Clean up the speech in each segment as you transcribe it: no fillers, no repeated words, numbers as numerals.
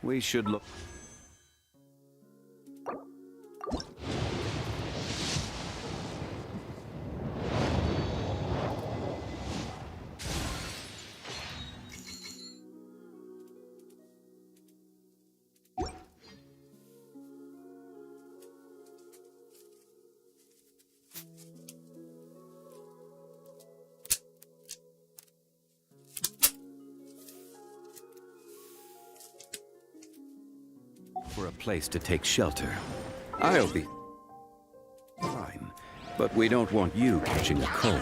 We should look. For a place to take shelter. I'll be fine, but we don't want you catching a cold.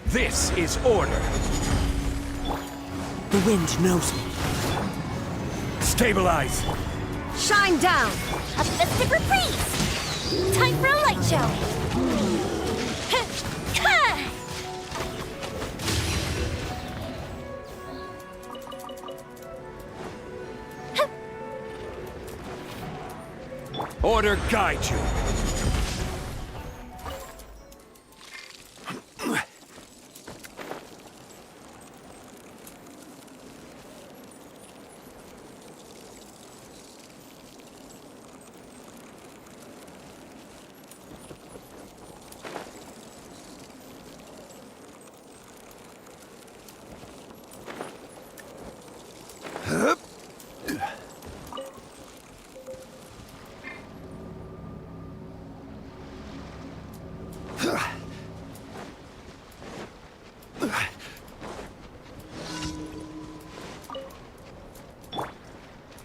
This is order. The wind knows me. Stabilize. Shine down! A festive reprise! Time for a light show! Order guide you.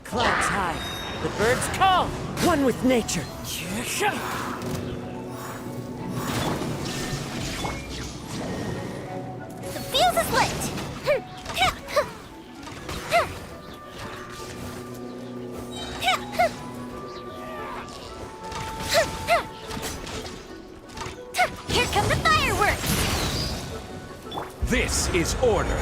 Clouds high, the birds call, one with nature. The fuse is lit! Here come the fireworks! This is order.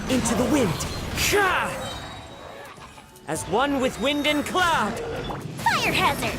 Into the wind. As one with wind and cloud. Fire hazard!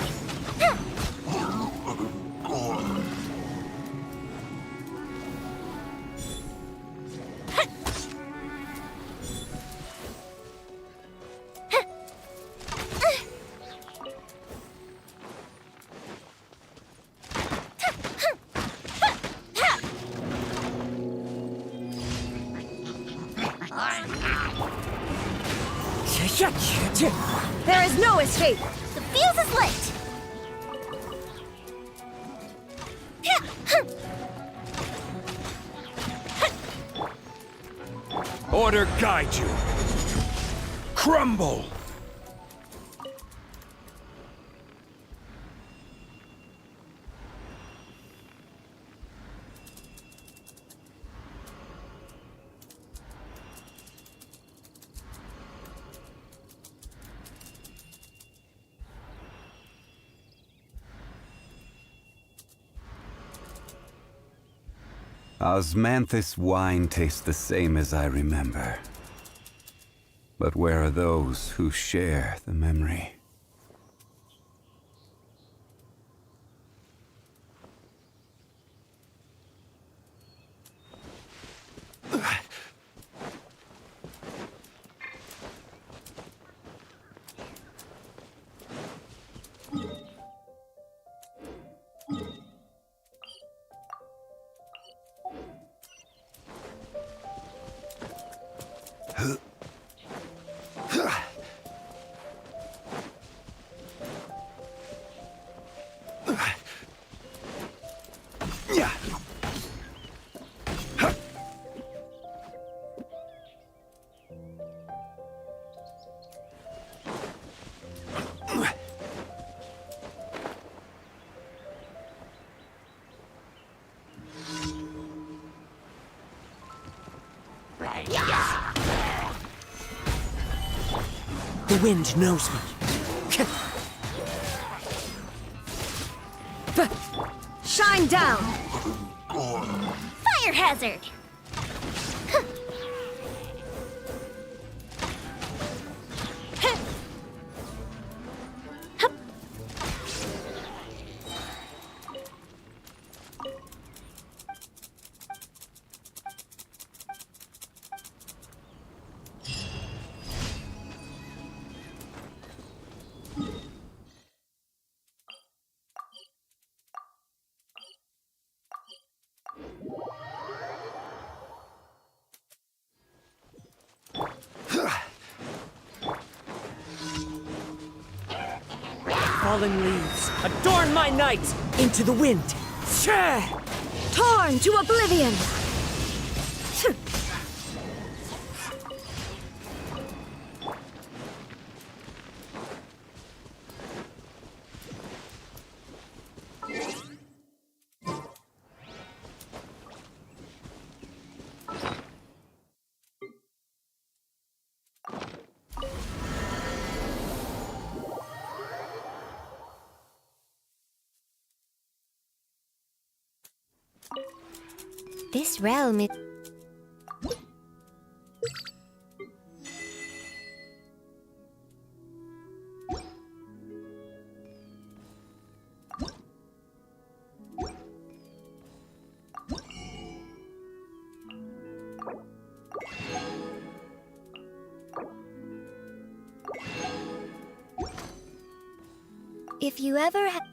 There is no escape! The fuse is lit! Order guide you. Crumble. Osmanthus wine tastes the same as I remember. But where are those who share the memory? The wind knows me. Shine down! Fire hazard! Fallen leaves, adorn my night! Into the wind! Torn to oblivion! This realm is... If you ever have...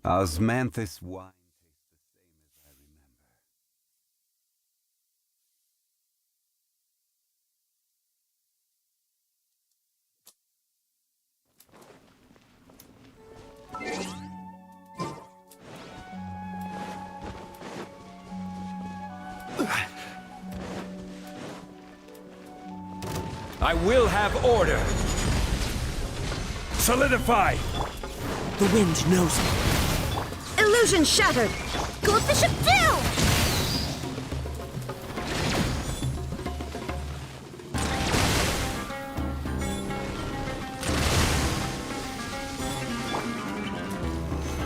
Osmanthus wine tastes the same as I remember. I will have order. Solidify. The wind knows me. Illusion shattered! Gold Bishop down!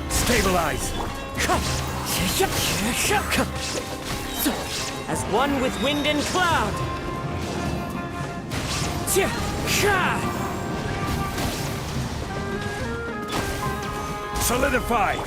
Stabilize. As one with wind and cloud. Solidify.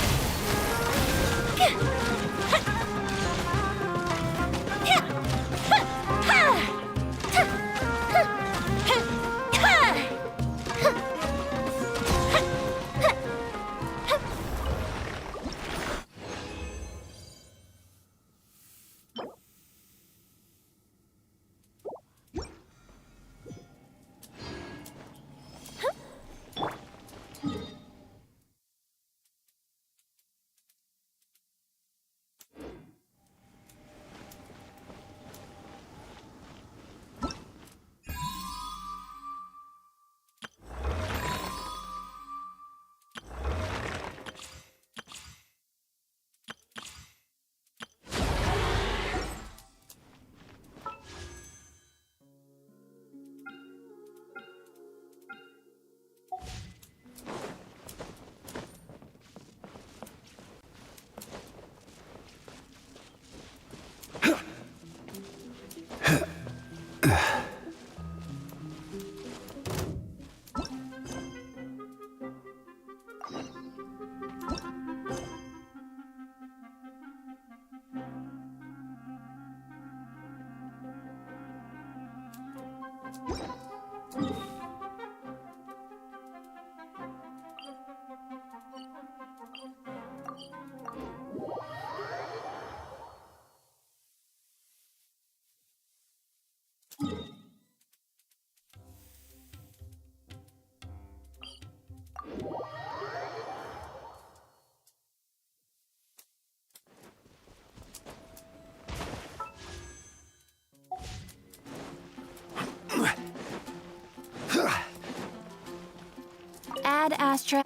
Add Astra.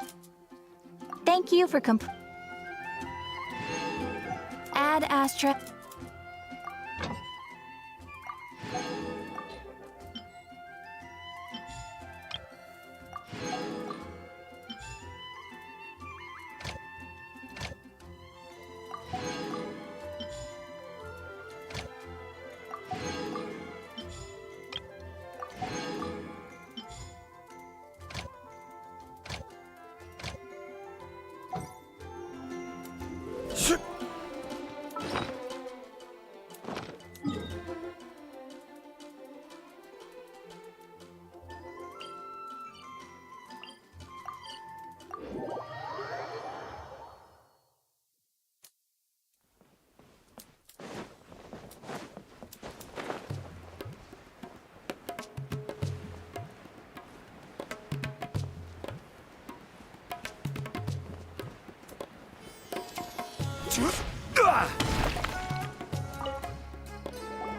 Thank you for Add Astra.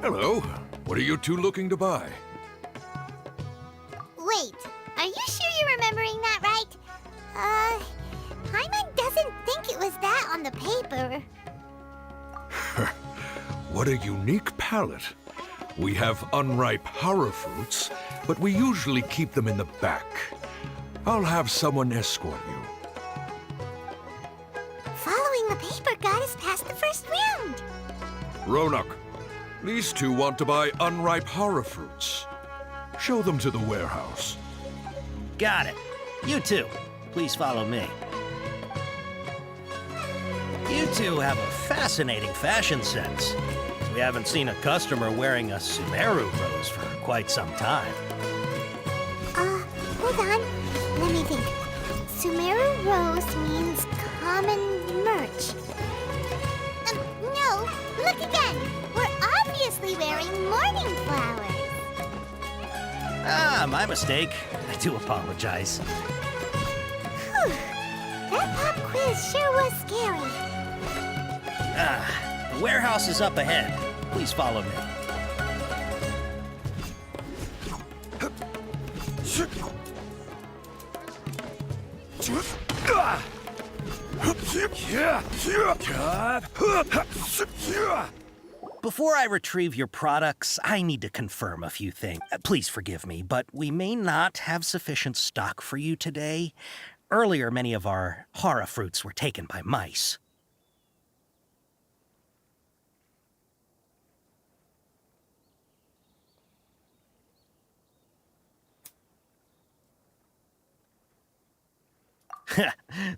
Hello. What are you two looking to buy? Wait, are you sure you're remembering that right? Paimon doesn't think it was that on the paper. What a unique palette. We have unripe horror fruits, but we usually keep them in the back. I'll have someone escort you. Following the paper got us past the first round. Ronak, these two want to buy unripe horror fruits. Show them to the warehouse. Got it. You two, please follow me. You two have a fascinating fashion sense. We haven't seen a customer wearing a Sumeru rose for quite some time. Hold on. Let me think. Sumeru rose means common merch. No, look again. We're obviously wearing morning flowers. Ah, my mistake. I do apologize. Whew. That pop quiz sure was scary. The warehouse is up ahead. Please follow me. Before I retrieve your products, I need to confirm a few things. Please forgive me, but we may not have sufficient stock for you today. Earlier, many of our horror fruits were taken by mice.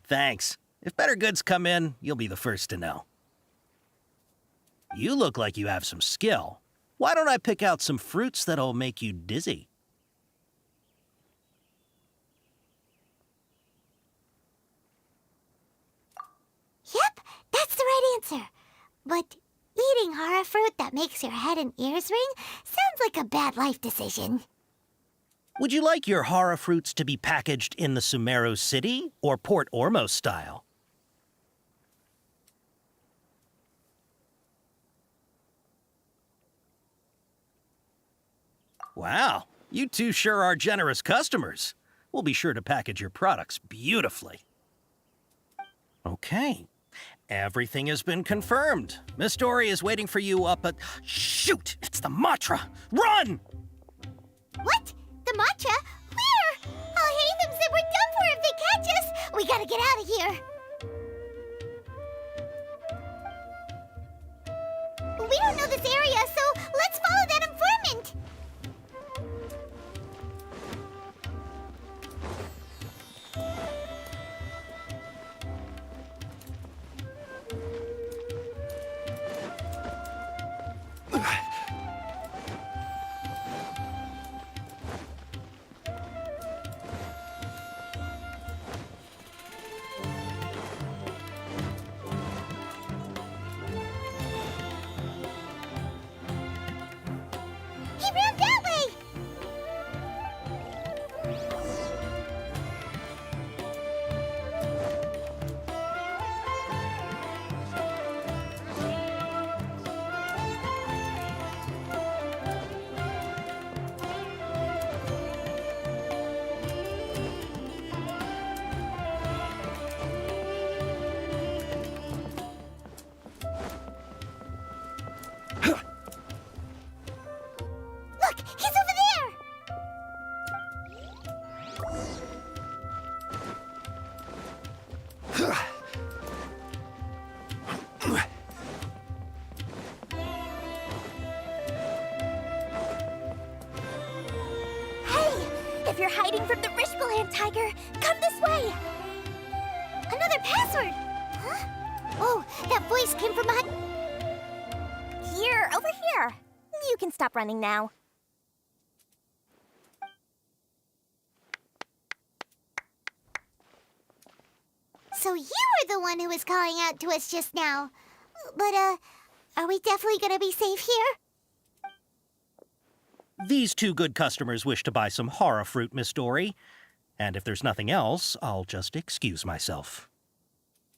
Thanks. If better goods come in, you'll be the first to know. You look like you have some skill. Why don't I pick out some fruits that'll make you dizzy? Yep, that's the right answer. But eating horror fruit that makes your head and ears ring sounds like a bad life decision. Would you like your horror fruits to be packaged in the Sumeru City or Port Ormos style? Wow, you two sure are generous customers. We'll be sure to package your products beautifully. Okay, everything has been confirmed. Miss Dory is waiting for you up at... Shoot, it's the Matra! Run! What? The matcha? Where? Al-Haytham said we're done for if they catch us. We gotta get out of here. We don't know this area, so let's follow that informant. Tiger. Come this way. Another password! Huh? Oh, that voice came from behind. Here, over here. You can stop running now. So you were the one who was calling out to us just now. But, are we definitely gonna be safe here? These two good customers wish to buy some horror fruit, Miss Dory. And if there's nothing else, I'll just excuse myself.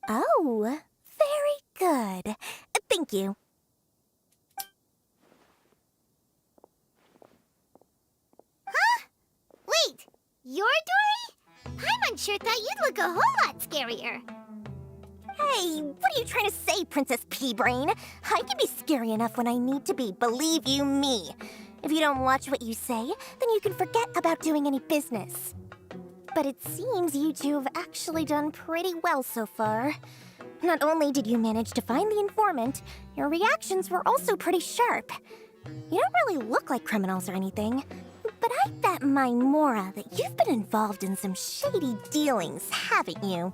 Oh, very good. Thank you. Huh? Wait, you're Dory? Paimon sure thought you'd look a whole lot scarier. Hey, what are you trying to say, Princess Pea-Brain? I can be scary enough when I need to be, believe you me. If you don't watch what you say, then you can forget about doing any business. But it seems you two have actually done pretty well so far. Not only did you manage to find the informant, your reactions were also pretty sharp. You don't really look like criminals or anything, but I bet my Mora that you've been involved in some shady dealings, haven't you?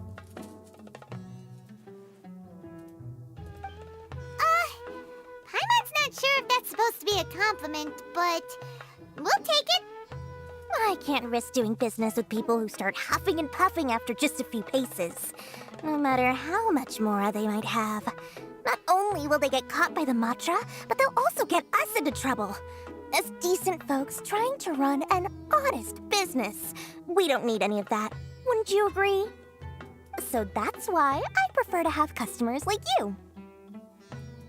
Paimon's not sure if that's supposed to be a compliment, but we'll take it. I can't risk doing business with people who start huffing and puffing after just a few paces, no matter how much Mora they might have. Not only will they get caught by the Matra, but they'll also get us into trouble. As decent folks trying to run an honest business, we don't need any of that. Wouldn't you agree? So that's why I prefer to have customers like you.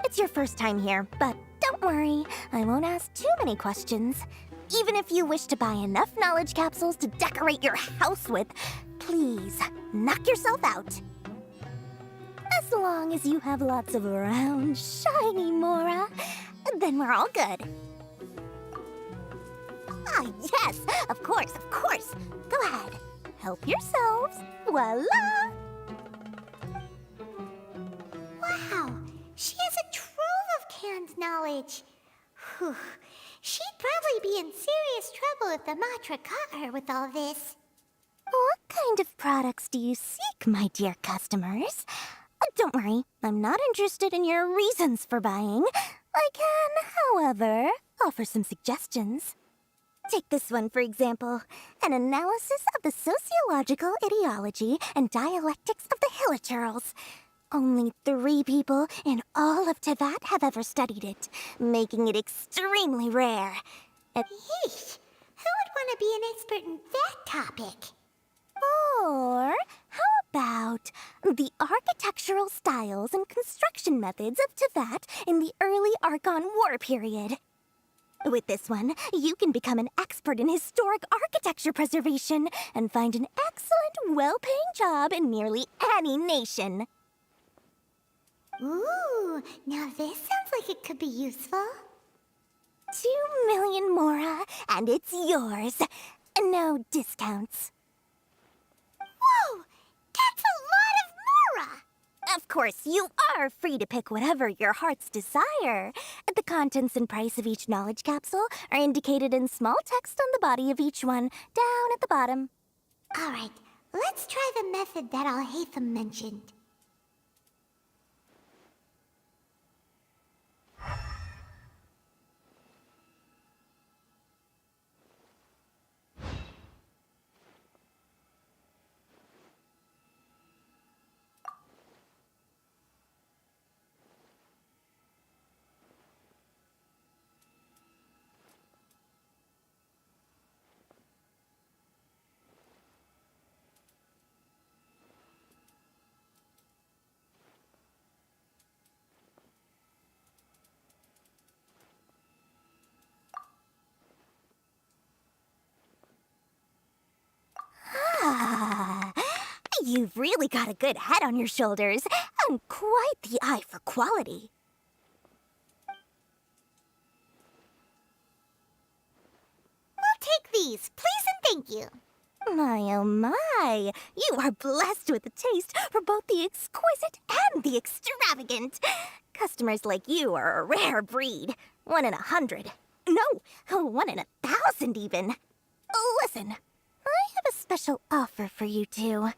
It's your first time here, but don't worry, I won't ask too many questions. Even if you wish to buy enough knowledge capsules to decorate your house with, please, knock yourself out. As long as you have lots of round, shiny Mora, then we're all good. Ah, yes, of course, of course. Go ahead, help yourselves. Voila! Wow, she has a trove of canned knowledge. Whew. She'd probably be in serious trouble if the Matra caught her with all this. What kind of products do you seek, my dear customers? Don't worry, I'm not interested in your reasons for buying. I can, however, offer some suggestions. Take this one, for example. An analysis of the sociological ideology and dialectics of the Hilichurls. Only 3 people in all of Teyvat have ever studied it, making it extremely rare. Yeesh, who would want to be an expert in that topic? Or how about the architectural styles and construction methods of Teyvat in the early Archon War period? With this one, you can become an expert in historic architecture preservation and find an excellent, well-paying job in nearly any nation. Ooh, now this sounds like it could be useful. 2 million Mora, and it's yours. No discounts. Whoa, that's a lot of Mora! Of course, you are free to pick whatever your heart's desire. The contents and price of each knowledge capsule are indicated in small text on the body of each one, down at the bottom. All right, let's try the method that Al-Haytham mentioned. You've really got a good head on your shoulders, and quite the eye for quality. We'll take these, please and thank you. My, oh my, you are blessed with a taste for both the exquisite and the extravagant. Customers like you are a rare breed. 1 in 100. No, 1 in 1,000 even. Listen, I have a special offer for you two.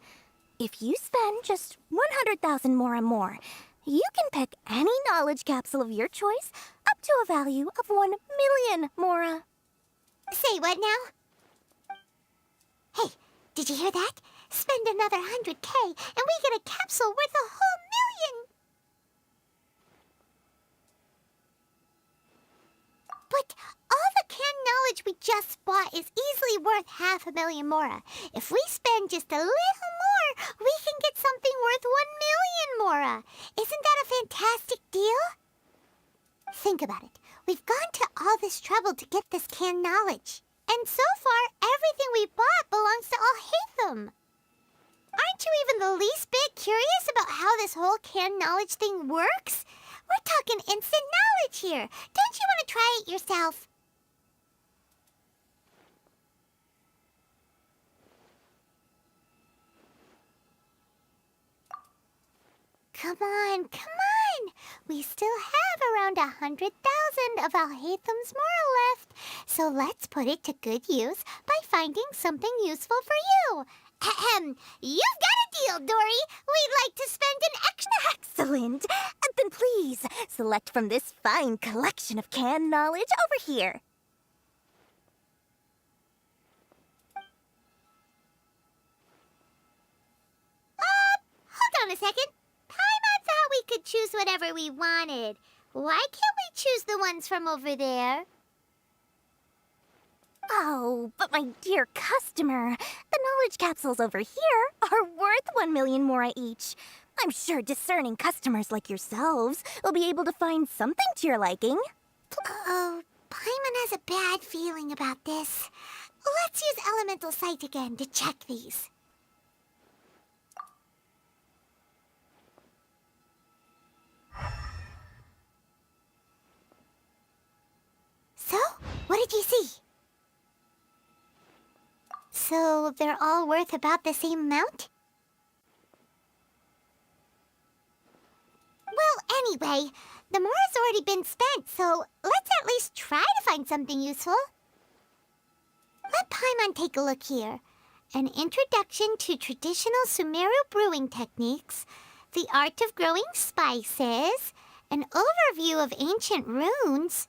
If you spend just 100,000 mora more, you can pick any knowledge capsule of your choice up to a value of 1 million mora. Say what now? Hey, did you hear that? Spend another 100K and we get a capsule worth a whole million! But all the canned knowledge we just bought is easily worth 500,000 mora. If we spend just a little more, we can get something worth 1 million mora. Isn't that a fantastic deal? Think about it. We've gone to all this trouble to get this canned knowledge. And so far, everything we bought belongs to Alchemical. Aren't you even the least bit curious about how this whole canned knowledge thing works? We're talking instant knowledge here. Don't you want to try it yourself? Come on, come on! We still have around 100,000 of Alchemical's moral left, so let's put it to good use by finding something useful for you. Ahem! You've got a deal, Dory! We'd like to spend an extra... Excellent! Then please, select from this fine collection of canned knowledge over here. Hold on a second. Paimon thought we could choose whatever we wanted. Why can't we choose the ones from over there? Oh, but my dear customer, the knowledge capsules over here are worth 1 million mora each. I'm sure discerning customers like yourselves will be able to find something to your liking. Oh, Paimon has a bad feeling about this. Let's use Elemental Site again to check these. So, what did you see? So, they're all worth about the same amount? Well, anyway, the mora's already been spent, so let's at least try to find something useful. Let Paimon take a look here. An introduction to traditional Sumeru brewing techniques, the art of growing spices, an overview of ancient runes.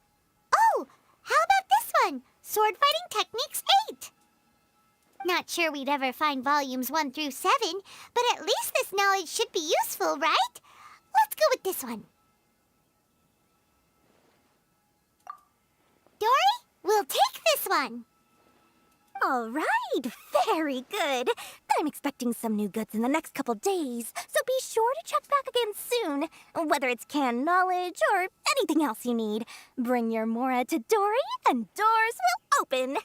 Oh, how about this one? Sword Fighting Techniques 8. Not sure we'd ever find volumes 1 through 7, but at least this knowledge should be useful, right? Let's go with this one. Dory, we'll take this one. All right, very good. I'm expecting some new goods in the next couple days, so be sure to check back again soon. Whether it's canned knowledge or anything else you need, bring your mora to Dory and doors will open.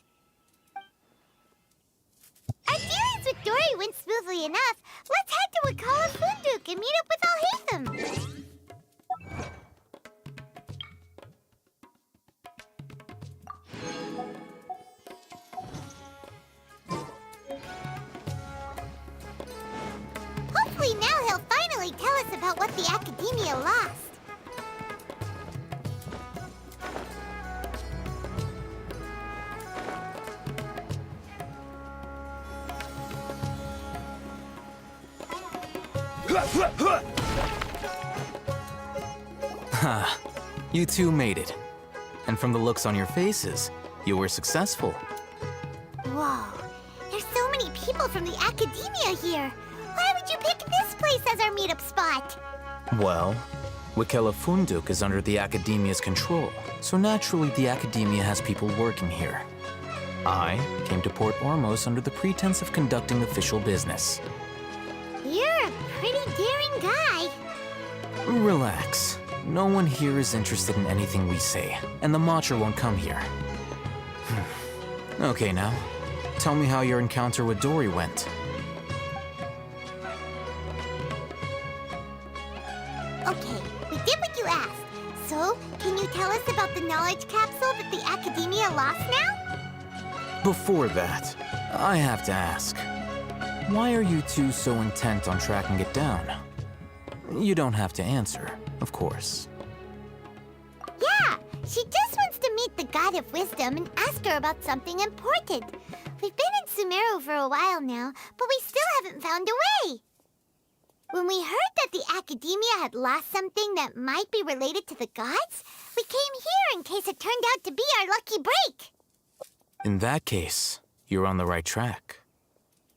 Our dealings with Dory went smoothly enough. Let's head to Wakala Funduk and meet up with Alhaitham. Hopefully now he'll finally tell us about what the Academia lost. Ha! You two made it. And from the looks on your faces, you were successful. Whoa, there's so many people from the Academia here. Why would you pick this place as our meetup spot? Well, Wakala Funduk is under the Academia's control, so naturally the Academia has people working here. I came to Port Ormos under the pretense of conducting official business. You're a pretty daring guy. Relax. No one here is interested in anything we say, and the Matcha won't come here. Okay now, tell me how your encounter with Dory went. Okay, we did what you asked. So, can you tell us about the knowledge capsule that the Academia lost now? Before that, I have to ask, why are you two so intent on tracking it down? You don't have to answer, of course. Yeah, she just wants to meet the God of Wisdom and ask her about something important. We've been in Sumeru for a while now, but we still haven't found a way. When we heard that the Academia had lost something that might be related to the gods, we came here in case it turned out to be our lucky break. In that case, you're on the right track.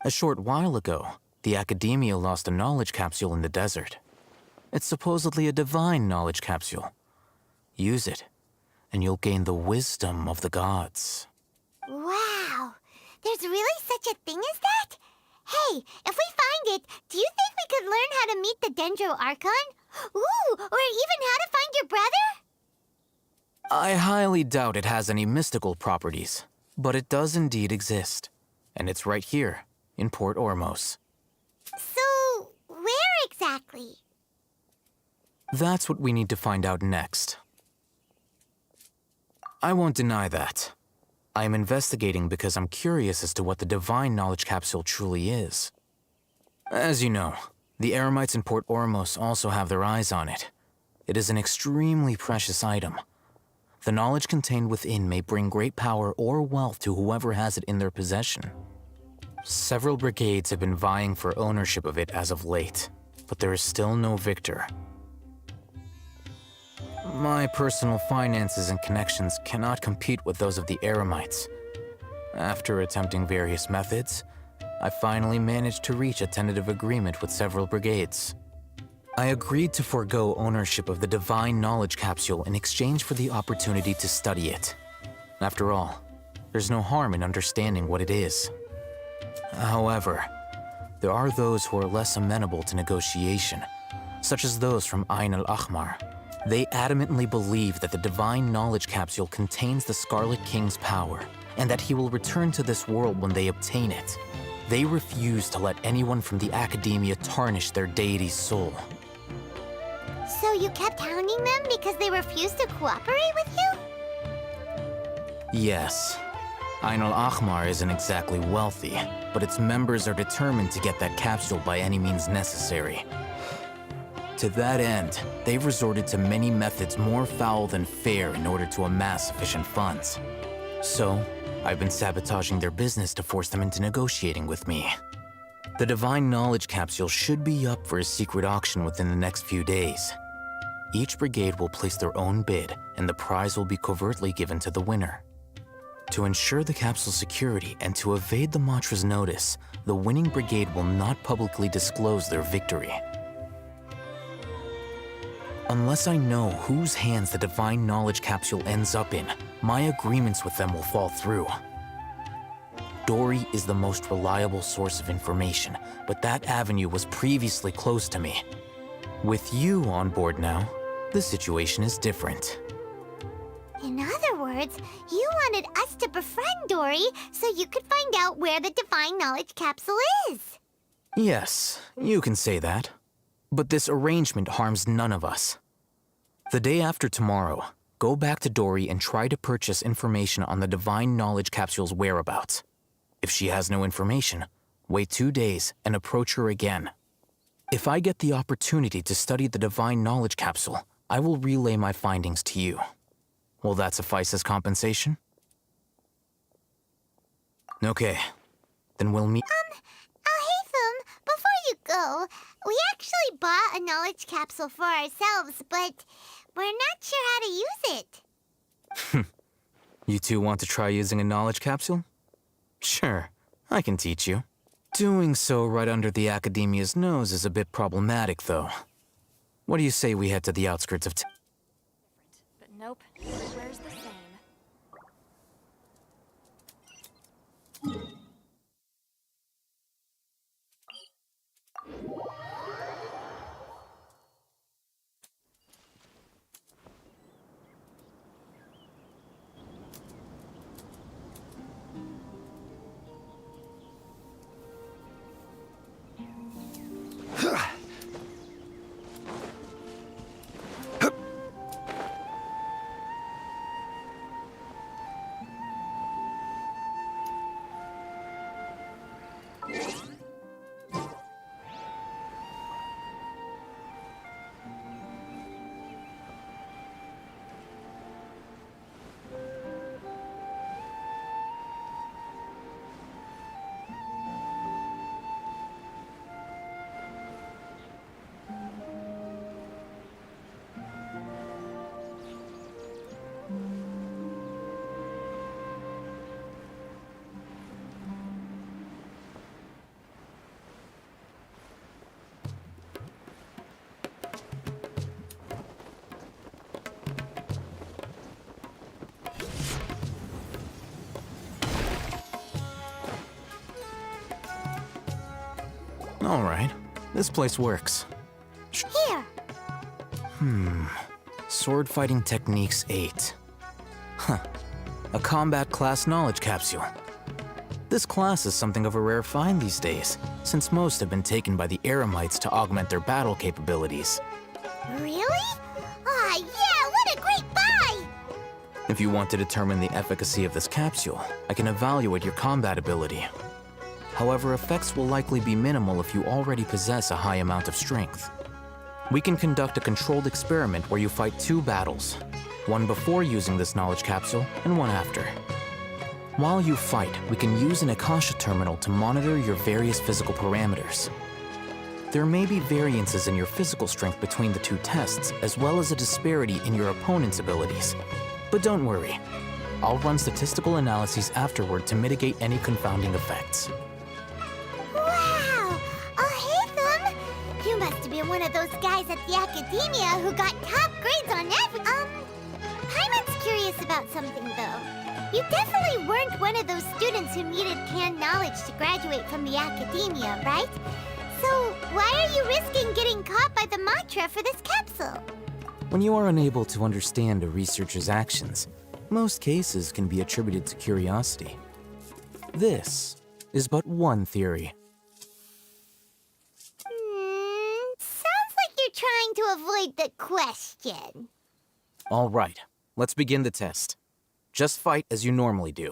A short while ago, the Academia lost a knowledge capsule in the desert. It's supposedly a divine knowledge capsule. Use it, and you'll gain the wisdom of the gods. Wow, there's really such a thing as that? Hey, if we find it, do you think we could learn how to meet the Dendro Archon? Ooh, or even how to find your brother? I highly doubt it has any mystical properties, but it does indeed exist. And it's right here, in Port Ormos. So, where exactly? That's what we need to find out next. I won't deny that. I am investigating because I'm curious as to what the divine knowledge capsule truly is. As you know, the Eremites in Port Ormos also have their eyes on it. It is an extremely precious item. The knowledge contained within may bring great power or wealth to whoever has it in their possession. Several brigades have been vying for ownership of it as of late, but there is still no victor. My personal finances and connections cannot compete with those of the Eremites. After attempting various methods, I finally managed to reach a tentative agreement with several brigades. I agreed to forego ownership of the divine knowledge capsule in exchange for the opportunity to study it. After all, there's no harm in understanding what it is. However, there are those who are less amenable to negotiation, such as those from Ain al-Ahmar. They adamantly believe that the divine knowledge capsule contains the Scarlet King's power, and that he will return to this world when they obtain it. They refuse to let anyone from the Academia tarnish their deity's soul. So you kept hounding them because they refused to cooperate with you? Yes. Ain al-Ahmar isn't exactly wealthy, but its members are determined to get that capsule by any means necessary. To that end, they've resorted to many methods more foul than fair in order to amass sufficient funds. So, I've been sabotaging their business to force them into negotiating with me. The divine knowledge capsule should be up for a secret auction within the next few days. Each brigade will place their own bid, and the prize will be covertly given to the winner. To ensure the capsule's security and to evade the Matra's notice, the winning brigade will not publicly disclose their victory. Unless I know whose hands the divine knowledge capsule ends up in, my agreements with them will fall through. Dory is the most reliable source of information, but that avenue was previously closed to me. With you on board now, the situation is different. In other words, you wanted us to befriend Dory so you could find out where the divine knowledge capsule is. Yes, you can say that. But this arrangement harms none of us. The day after tomorrow, go back to Dory and try to purchase information on the divine knowledge capsule's whereabouts. If she has no information, wait 2 days and approach her again. If I get the opportunity to study the divine knowledge capsule, I will relay my findings to you. Will that suffice as compensation? Okay, then we'll meet. Alhaitham, before you go, we actually bought a knowledge capsule for ourselves, but we're not sure how to use it. You two want to try using a knowledge capsule? Sure, I can teach you. Doing so right under the Academia's nose is a bit problematic, though. What do you say we head to the outskirts of town? But nope, everywhere's the same. All right. This place works. Here. Sword Fighting Techniques 8. Huh. A combat class knowledge capsule. This class is something of a rare find these days, since most have been taken by the Eremites to augment their battle capabilities. Really? Aw, yeah, what a great buy! If you want to determine the efficacy of this capsule, I can evaluate your combat ability. However, effects will likely be minimal if you already possess a high amount of strength. We can conduct a controlled experiment where you fight 2 battles, one before using this knowledge capsule and one after. While you fight, we can use an Akasha terminal to monitor your various physical parameters. There may be variances in your physical strength between the 2 tests, as well as a disparity in your opponent's abilities. But don't worry, I'll run statistical analyses afterward to mitigate any confounding effects. Wow! Alchemical! You must have been one of those guys at the Academia who got top grades on every... Paimon's curious about something, though. You definitely weren't one of those students who needed canned knowledge to graduate from the Academia, right? So, why are you risking getting caught by the mantra for this capsule? When you are unable to understand a researcher's actions, most cases can be attributed to curiosity. This is but one theory. Sounds like you're trying to avoid the question. All right, let's begin the test. Just fight as you normally do.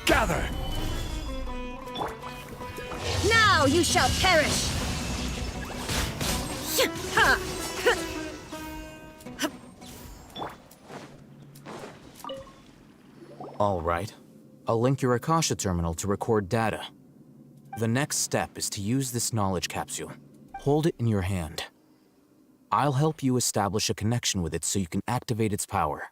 Gather! Now you shall perish! Ha! All right. I'll link your Akasha terminal to record data. The next step is to use this knowledge capsule. Hold it in your hand. I'll help you establish a connection with it so you can activate its power.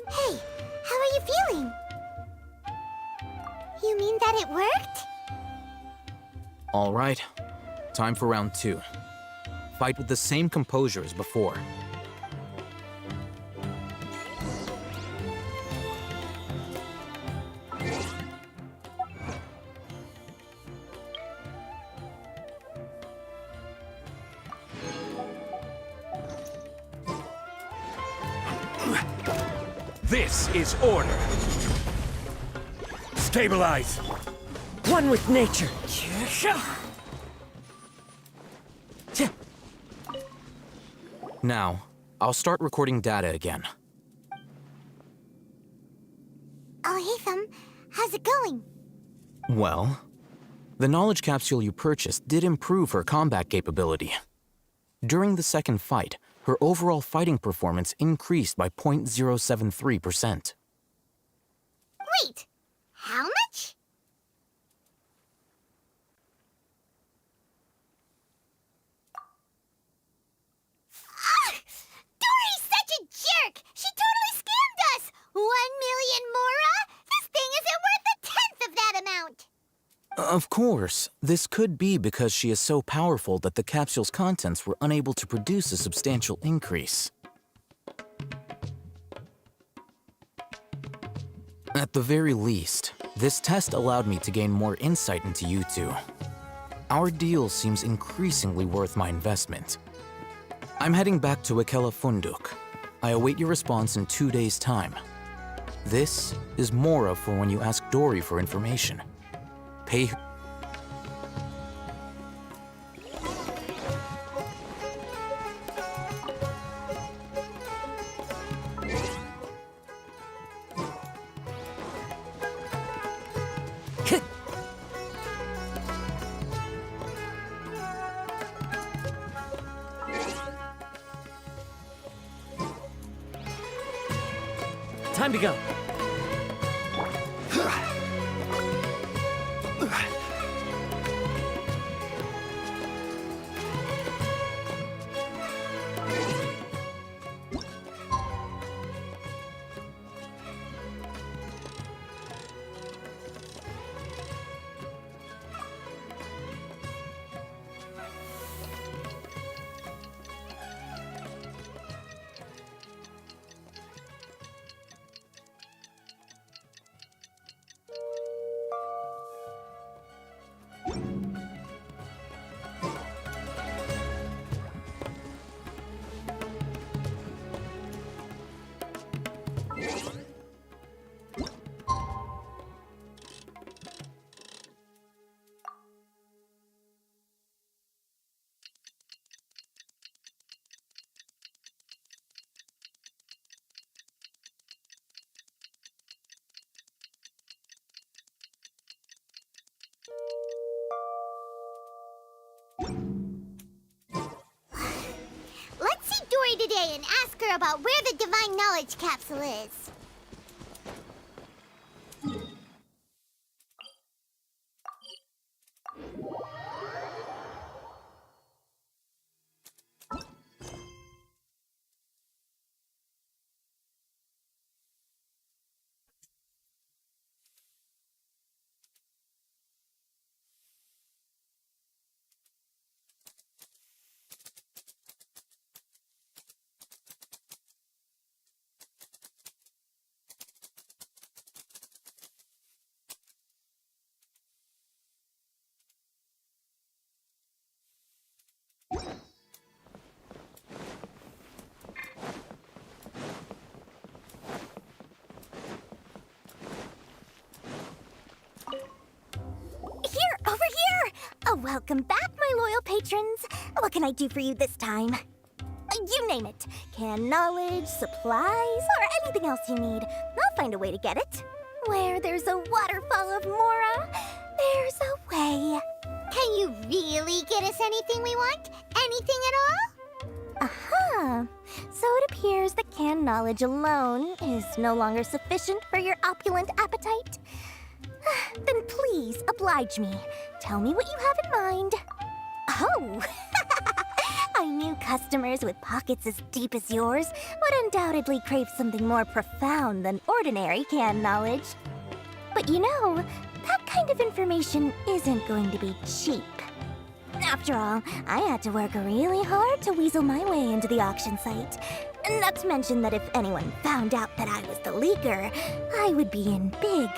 Hey, how are you feeling? You mean that it worked? All right. Time for round 2. Fight with the same composure as before. This is order. Stabilize. One with nature! Now, I'll start recording data again. Alchemical, how's it going? Well, the knowledge capsule you purchased did improve her combat capability. During the second fight, her overall fighting performance increased by 0.073%. Wait, how much? Dory's such a jerk! She totally scammed us! 1 million mora? This thing isn't worth a tenth of that amount! Of course, this could be because she is so powerful that the capsule's contents were unable to produce a substantial increase. At the very least, this test allowed me to gain more insight into you two. Our deal seems increasingly worth my investment. I'm heading back to Ikela Funduk. I await your response in 2 days' time. This is Mora for when you ask Dory for information. Pay... Time to go. Let's see Dory today and ask her about where the divine knowledge capsule is. Welcome back, my loyal patrons. What can I do for you this time? You name it. Canned knowledge, supplies, or anything else you need. I'll find a way to get it. Where there's a waterfall of Mora, there's a way. Can you really get us anything we want? Anything at all? Uh-huh. So it appears that canned knowledge alone is no longer sufficient for your opulent appetite. Then please, oblige me. Tell me what you have in mind. Oh! I knew customers with pockets as deep as yours would undoubtedly crave something more profound than ordinary canned knowledge. But you know, that kind of information isn't going to be cheap. After all, I had to work really hard to weasel my way into the auction site. Not to mention that if anyone found out that I was the leaker, I would be in big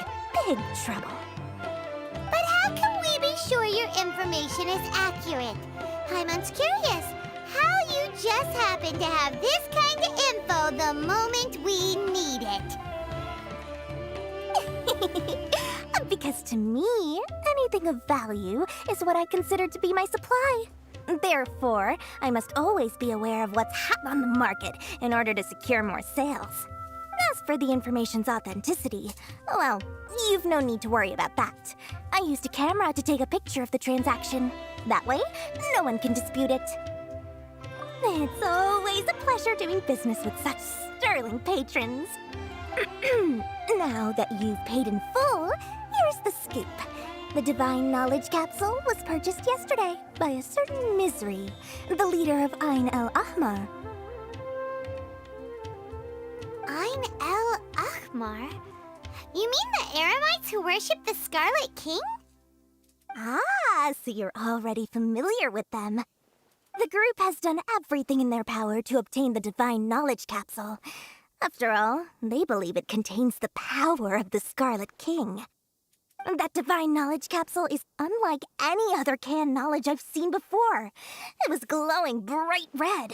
trouble. But how can we be sure your information is accurate? Paimon's curious how you just happen to have this kind of info the moment we need it. Because to me, anything of value is what I consider to be my supply. Therefore, I must always be aware of what's hot on the market in order to secure more sales. As for the information's authenticity, well, you've no need to worry about that. I used a camera to take a picture of the transaction. That way, no one can dispute it. It's always a pleasure doing business with such sterling patrons. Now that you've paid in full, here's the scoop. The Divine Knowledge Capsule was purchased yesterday by a certain Misery, the leader of Ain el-Ahmar. Ain el-Ahmar? You mean the Aramites who worship the Scarlet King? Ah, so you're already familiar with them. The group has done everything in their power to obtain the Divine Knowledge Capsule. After all, they believe it contains the power of the Scarlet King. That Divine Knowledge Capsule is unlike any other canned knowledge I've seen before. It was glowing bright red.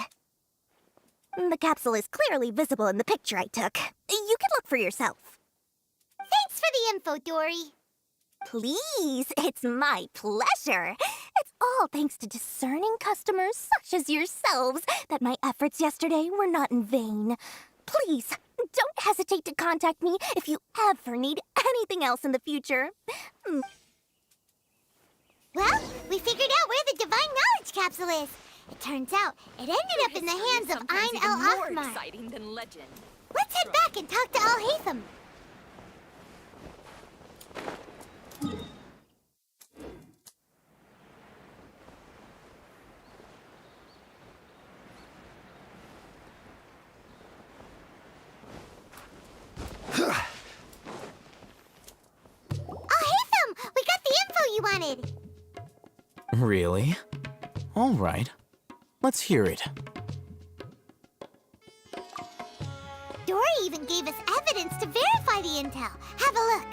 The capsule is clearly visible in the picture I took. You can look for yourself. Thanks for the info, Dory. Please, it's my pleasure. It's all thanks to discerning customers such as yourselves that my efforts yesterday were not in vain. Please, don't hesitate to contact me if you ever need anything else in the future. Well, we figured out where the Divine Knowledge Capsule is. It turns out it ended up in the hands of Ain al-Ahmar. Exciting than legend. Let's head back and talk to Al-Haytham. Al-Haytham! We got the info you wanted! Really? All right. Let's hear it. Dory even gave us evidence to verify the intel. Have a look.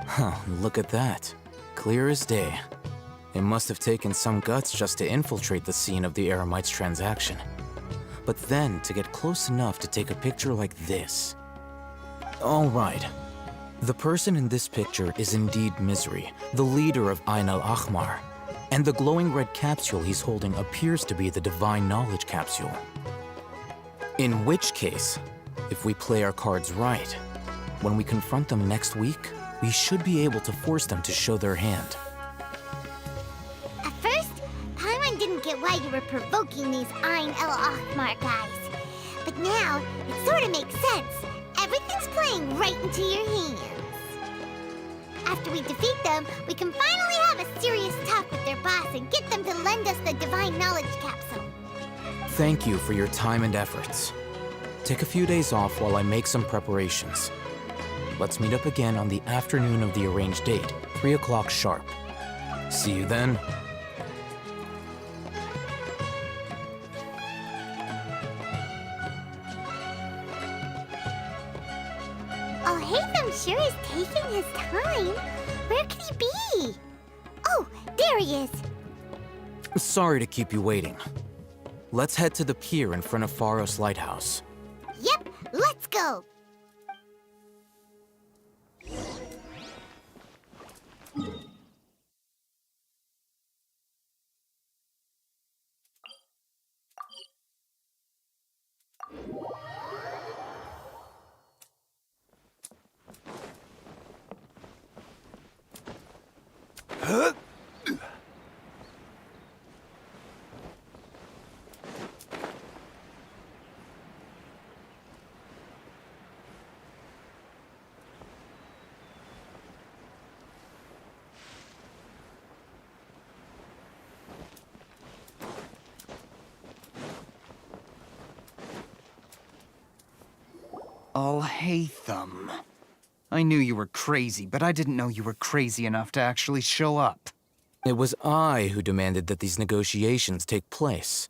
Huh, look at that. Clear as day. It must have taken some guts just to infiltrate the scene of the Eremites transaction. But then to get close enough to take a picture like this. All right. The person in this picture is indeed Misery, the leader of Ain al-Ahmar. And the glowing red capsule he's holding appears to be the Divine Knowledge Capsule. In which case, if we play our cards right, when we confront them next week, we should be able to force them to show their hand. At first, Paimon didn't get why you were provoking these Ain al-Ahmar guys. But now, it sort of makes sense. Everything's playing right into your hands. After we defeat them, we can finally have a serious talk with their boss and get them to lend us the Divine Knowledge Capsule. Thank you for your time and efforts. Take a few days off while I make some preparations. Let's meet up again on the afternoon of the arranged date, 3 o'clock sharp. See you then. Al-Haytham sure is taking his time. Where could he be? Oh, there he is. Sorry to keep you waiting. Let's head to the pier in front of Pharos Lighthouse. Yep, let's go. Al-Haytham. I knew you were crazy, but I didn't know you were crazy enough to actually show up. It was I who demanded that these negotiations take place.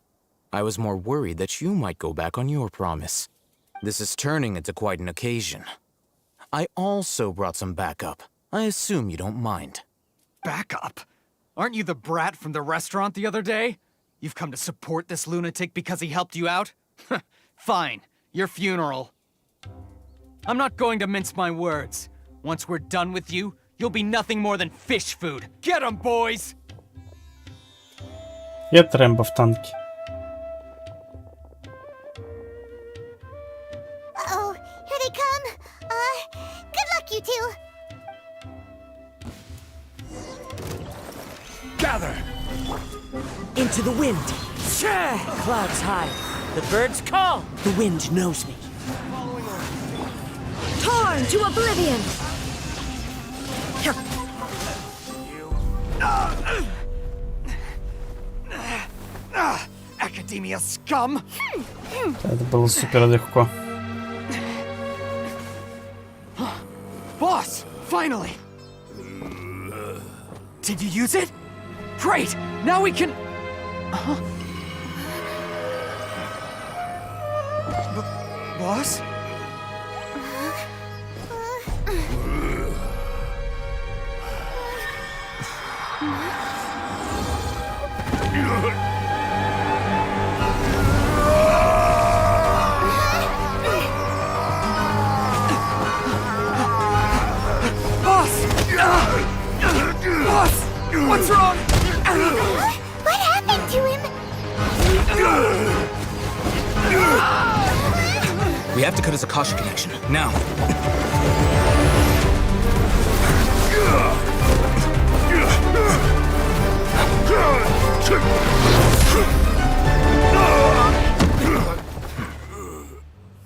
I was more worried that you might go back on your promise. This is turning into quite an occasion. I also brought some backup. I assume you don't mind. Backup? Aren't you the brat from the restaurant the other day? You've come to support this lunatic because he helped you out? Fine, your funeral. I'm not going to mince my words. Once we're done with you, you'll be nothing more than fish food. Get 'em, boys! Є тремба в танки. Uh-oh, here they come. Good luck, you two. Gather! Into the wind. Clouds high. The birds call. The wind knows me. Torn to oblivion. Academia scum! Это было супер легко. Boss! Finally! Did you use it? Great! Now we can... Boss? What's wrong? What happened to him? We have to cut his Akasha connection, now.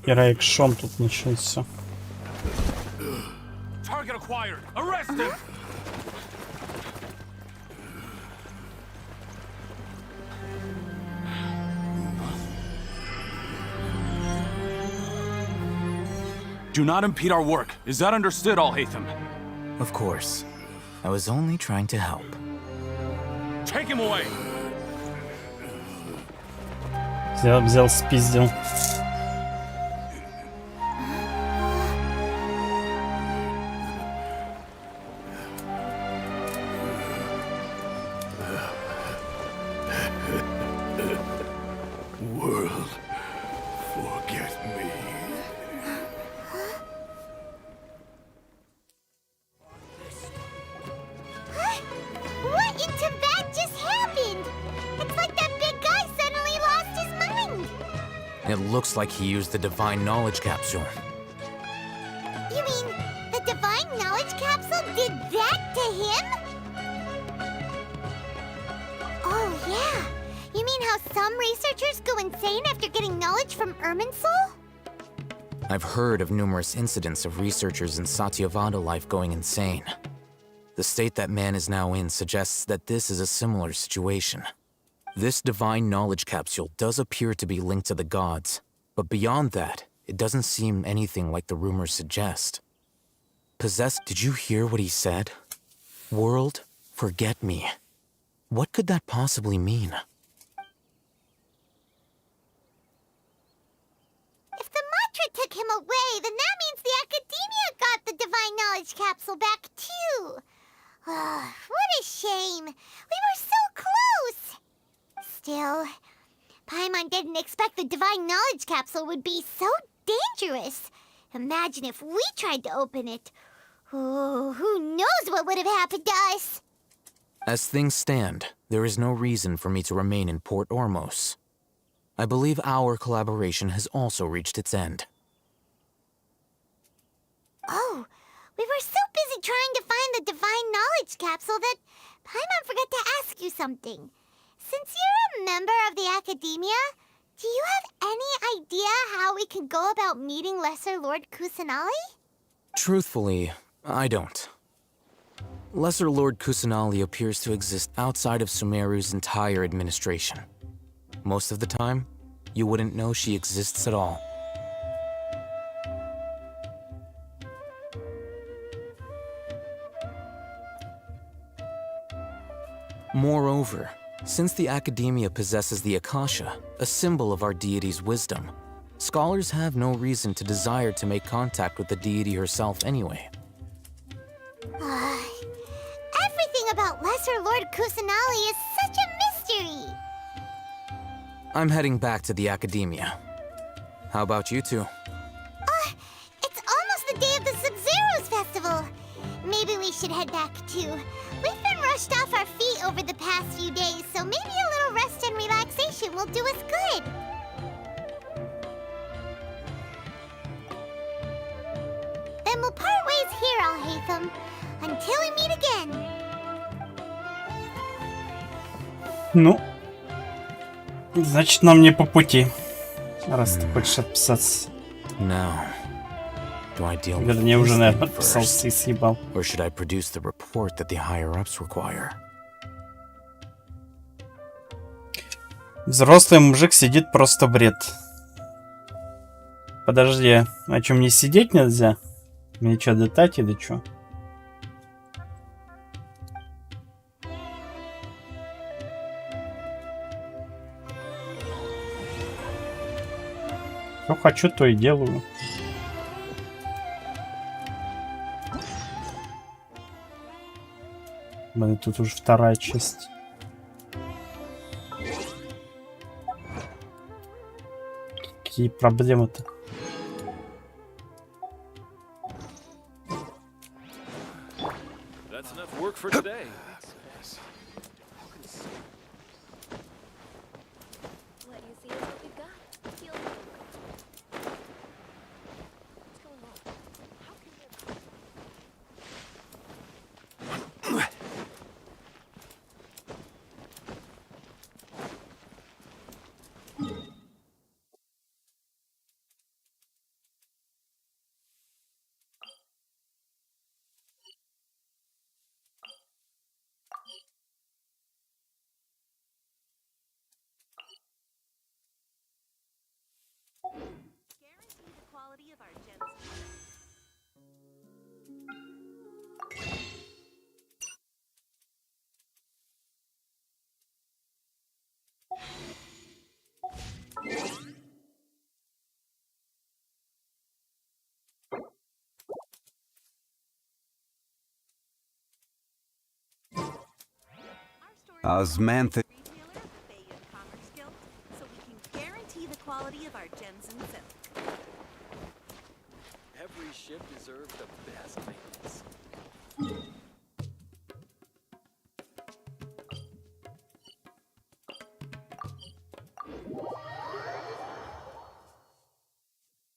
Экшон тут начался. Target acquired. Arrest him. Do not impede our work. Is that understood, Alchemical? Of course. I was only trying to help. Take him away. Взял, спиздил. World, forget me. What in Tibet just happened? It's like that big guy suddenly lost his mind. It looks like he used the divine knowledge capsule. You mean the divine knowledge capsule did that to him? Oh, yeah. You mean how some researchers go insane after getting knowledge from Irminsul? I've heard of numerous incidents of researchers in Satyavada life going insane. The state that man is now in suggests that this is a similar situation. This divine knowledge capsule does appear to be linked to the gods, but beyond that, it doesn't seem anything like the rumors suggest. Possessed, did you hear what he said? World, forget me. What could that possibly mean? If the mantra took him away, then that means the Academia got the divine knowledge capsule back too. What a shame. We were so close. Still, Paimon didn't expect the divine knowledge capsule would be so dangerous. Imagine if we tried to open it. Oh, who knows what would have happened to us? As things stand, there is no reason for me to remain in Port Ormos. I believe our collaboration has also reached its end. Oh, we were so busy trying to find the divine knowledge capsule that Paimon forgot to ask you something. Since you're a member of the Academia, do you have any idea how we can go about meeting Lesser Lord Kusanali? Truthfully, I don't. Lesser Lord Kusanali appears to exist outside of Sumeru's entire administration. Most of the time, you wouldn't know she exists at all. Moreover, since the Academia possesses the Akasha, a symbol of our deity's wisdom, scholars have no reason to desire to make contact with the deity herself anyway. Everything about Lesser Lord Kusanali is such a mystery. I'm heading back to the Academia. How about you two? It's almost the day of the Sub-Zero's festival. Maybe we should head back too. We've been rushed off our feet over the past few days, so maybe a little rest and relaxation will do us good. Then we'll part ways here, Alhaitham, until we meet again. Ну, значит, нам не по пути. Раз ты хочешь отписаться. Now, do I deal with Вернее, уже, this наверное, thing подписался и first? съебал. Or should I produce the report that the higher-ups require? Взрослый мужик сидит просто бред. Подожди, а что, мне сидеть нельзя? Мне что, детать или что? Что хочу, то и делаю. Блин, тут уже вторая часть. Какие проблемы-то? Osmantha. So we can guarantee the quality of our gems and silk. Every ship deserves the best maintenance.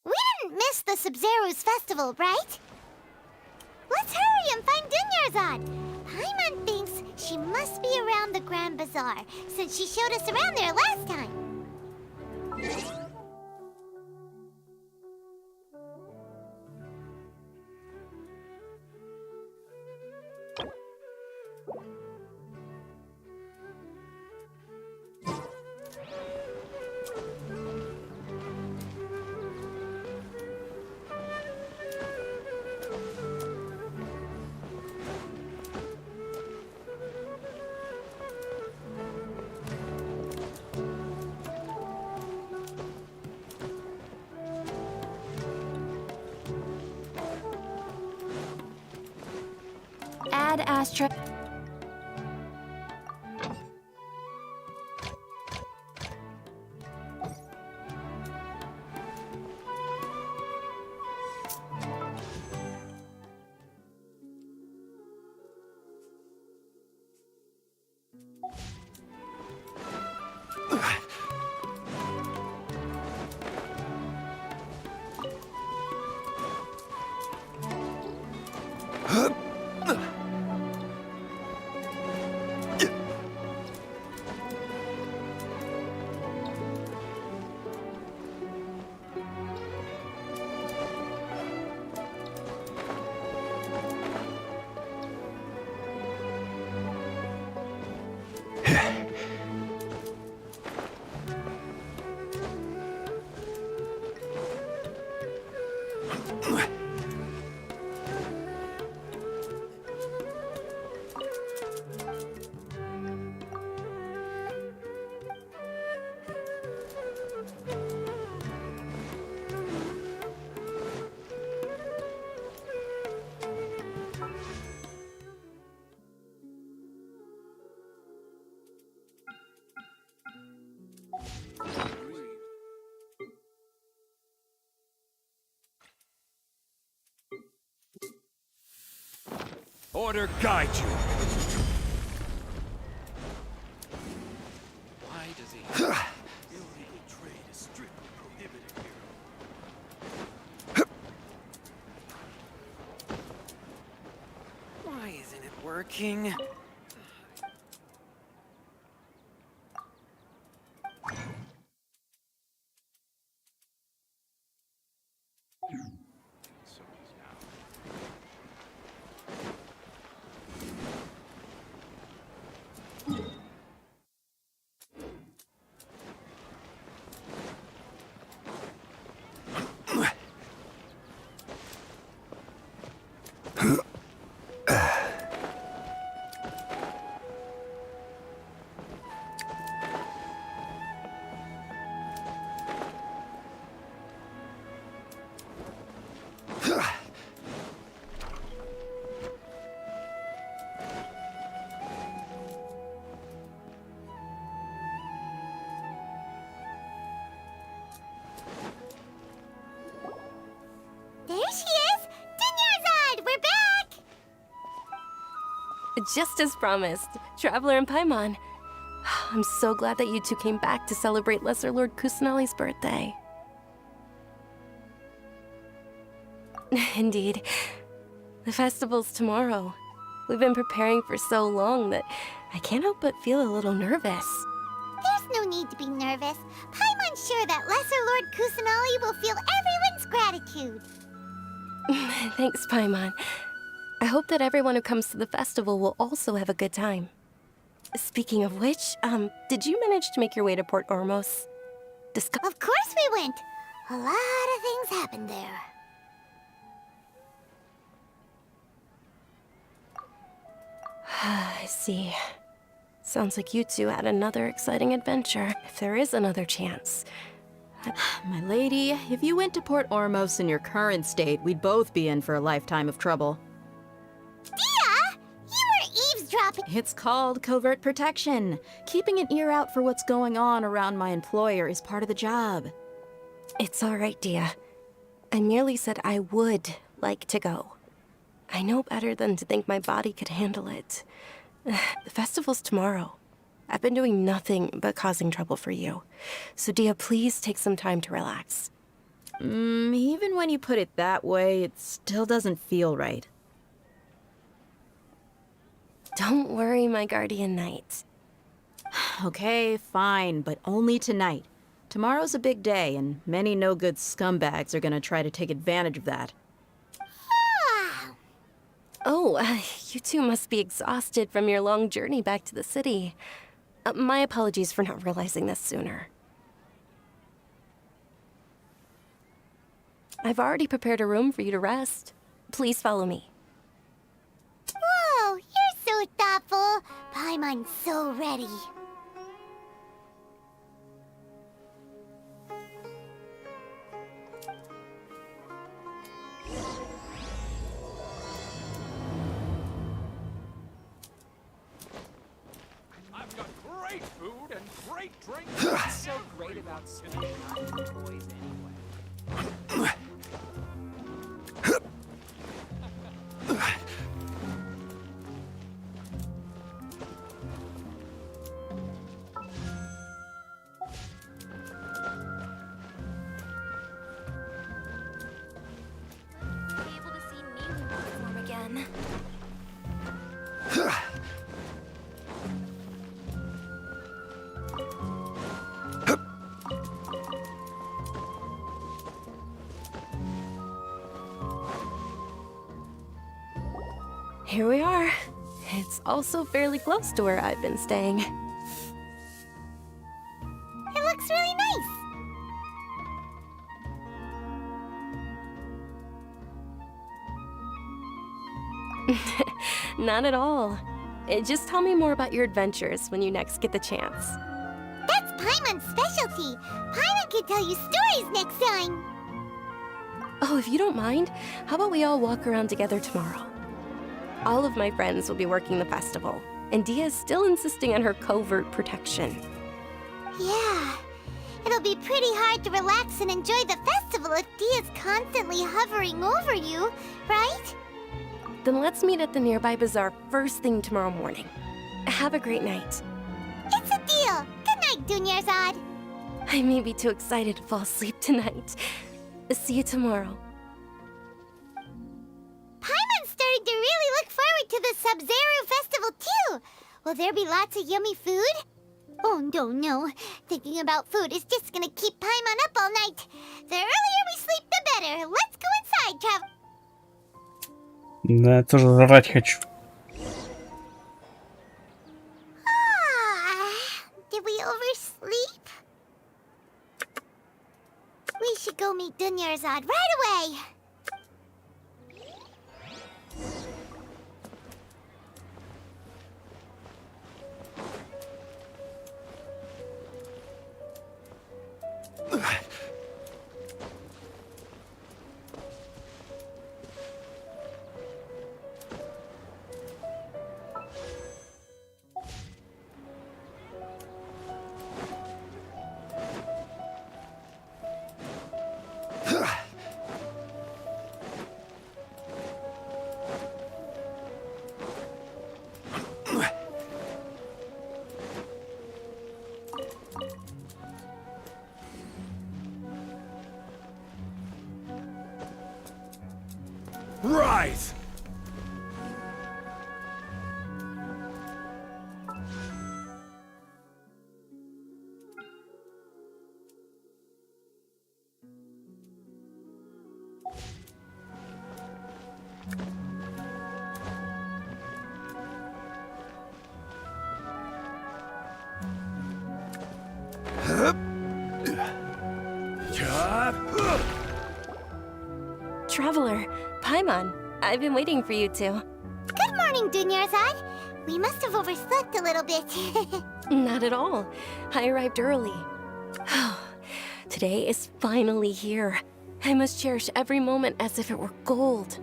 We didn't miss the Sub-Zero's festival, right? Let's hurry and find Dunyarzad. Paimon thinks she must be around the Grand Bazaar, since she showed us around there last time. Add Astra. Order guide you. Why does he? Illegal trade is strictly prohibited here. Why isn't it working? Just as promised, Traveler and Paimon. I'm so glad that you two came back to celebrate Lesser Lord Kusanali's birthday. Indeed. The festival's tomorrow. We've been preparing for so long that I can't help but feel a little nervous. There's no need to be nervous. Paimon's sure that Lesser Lord Kusanali will feel everyone's gratitude. Thanks, Paimon. I hope that everyone who comes to the festival will also have a good time. Speaking of which, did you manage to make your way to Port Ormos? Of course we went! A lot of things happened there. I see. Sounds like you two had another exciting adventure, if there is another chance. My lady, if you went to Port Ormos in your current state, we'd both be in for a lifetime of trouble. Dia! You were eavesdropping shopping. It's called covert protection. Keeping an ear out for what's going on around my employer is part of the job. It's all right, Dia. I merely said I would like to go. I know better than to think my body could handle it. The festival's tomorrow. I've been doing nothing but causing trouble for you. So, Dia, please take some time to relax. Even when you put it that way, it still doesn't feel right. Don't worry, my guardian knight. Okay, fine, but only tonight. Tomorrow's a big day, and many no-good scumbags are gonna try to take advantage of that. Oh, you two must be exhausted from your long journey back to the city. My apologies for not realizing this sooner. I've already prepared a room for you to rest. Please follow me. Whoa, you're so thoughtful. Paimon's so ready. I've got great food and great drink. What's so great about spending on toys anyway? Be able to see me when I perform again. Here we are. It's also fairly close to where I've been staying. It looks really nice. Not at all. Just tell me more about your adventures when you next get the chance. That's Paimon's specialty. Paimon can tell you stories next time. Oh, if you don't mind, how about we all walk around together tomorrow? All of my friends will be working the festival, and Dia is still insisting on her covert protection. Yeah. It'll be pretty hard to relax and enjoy the festival if Dia's constantly hovering over you, right? Then let's meet at the nearby bazaar first thing tomorrow morning. Have a great night. It's a deal. Good night, Dunyarzad. I may be too excited to fall asleep tonight. See you tomorrow. Paimon's starting to really look forward to the Sub-Zero festival too. Will there be lots of yummy food? Oh, no. Thinking about food is just gonna keep Paimon up all night. The earlier we sleep, the better. Let's go inside, Trav. Да, я тоже жрать хочу. Did we oversleep? We should go meet Dunyarzad right away. Right! Traveler, Paimon, I've been waiting for you two. Good morning, Dunyarzad. We must have overslept a little bit. Not at all. I arrived early. Today is finally here. I must cherish every moment as if it were gold.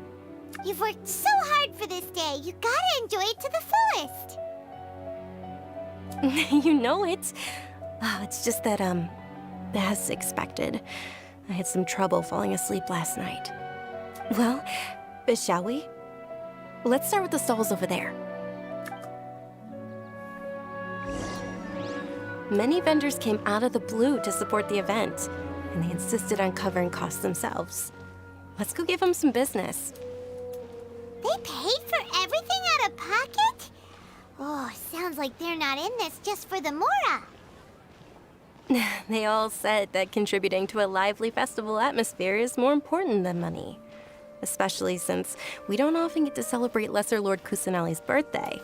You've worked so hard for this birthday. You gotta enjoy it to the fullest. You know it. Oh, it's just that, as expected, I had some trouble falling asleep last night. Well, shall we? Let's start with the stalls over there. Many vendors came out of the blue to support the event, and they insisted on covering costs themselves. Let's go give them some business. They paid for everything out of pocket? Oh, sounds like they're not in this just for the Mora. They all said that contributing to a lively festival atmosphere is more important than money. Especially since we don't often get to celebrate Lesser Lord Kusanali's birthday.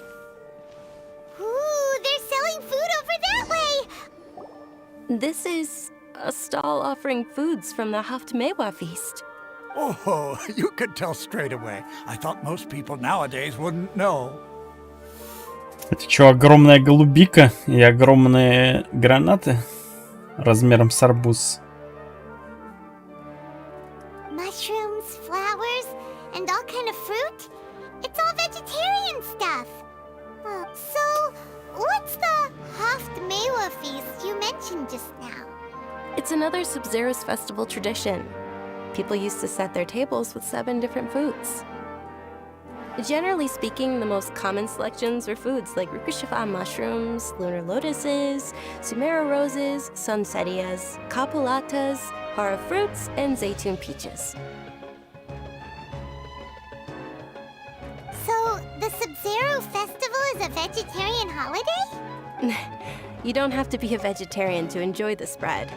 Ooh, they're selling food over that way! This is a stall offering foods from the Haftmewa feast. Oh, you could tell straight away. I thought most people nowadays wouldn't know. Это что, огромная голубика и огромные гранаты размером с арбуз? Mushrooms, flowers, and all kind of fruit? It's all vegetarian stuff. So, what's the Haftmewa feast you mentioned just now? It's another Sub-Zero's festival tradition. People used to set their tables with 7 different foods. Generally speaking, the most common selections are foods like Rikushava mushrooms, lunar lotuses, Sumera roses, sunsetias, capulatas, hara fruits, and zaytun peaches. So, the Sub-Zero festival is a vegetarian holiday? You don't have to be a vegetarian to enjoy the spread.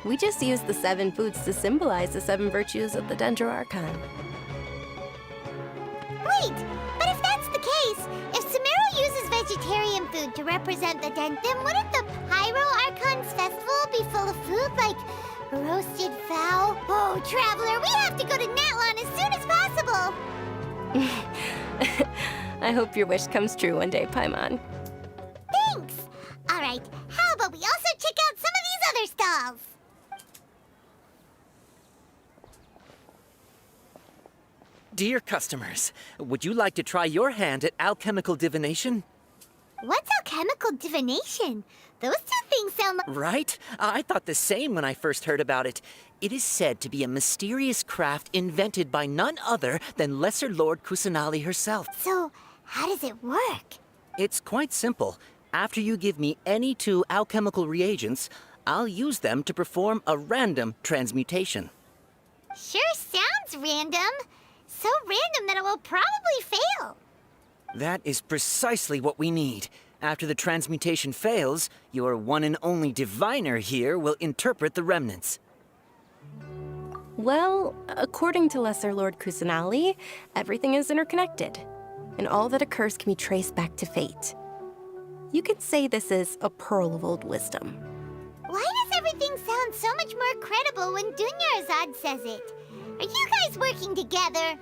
We just use the 7 foods to symbolize the 7 virtues of the Dendro Archon. Wait, but if that's the case, if Sumero uses vegetarian food to represent the Den, then wouldn't the Pyro Archon's festival be full of food like roasted fowl? Oh, Traveler, we have to go to Natlan as soon as possible! I hope your wish comes true one day, Paimon. Thanks! Alright, how about we also check out some of these other stalls? Dear customers, would you like to try your hand at Alchemical Divination? What's Alchemical Divination? Those two things sound like... Right? I thought the same when I first heard about it. It is said to be a mysterious craft invented by none other than Lesser Lord Kusanali herself. So, how does it work? It's quite simple. After you give me any 2 alchemical reagents, I'll use them to perform a random transmutation. Sure sounds random. So random that it will probably fail. That is precisely what we need. After the transmutation fails, your one and only diviner here will interpret the remnants. Well, according to Lesser Lord Kusanali, everything is interconnected, and all that occurs can be traced back to fate. You could say this is a pearl of old wisdom. Why does everything sound so much more credible when Dunyarzad says it? Are you guys working together?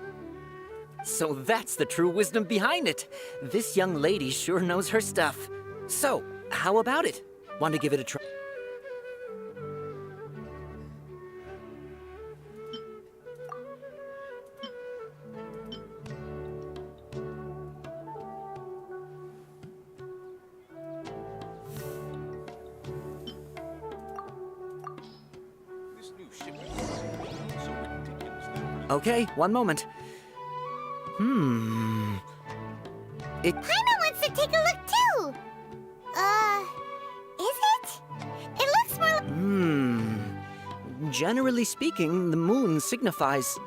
So that's the true wisdom behind it. This young lady sure knows her stuff. So, how about it? Want to give it a try? Okay, one moment. It... Paimon wants to take a look too! Is it? It looks more like... Generally speaking, the moon signifies...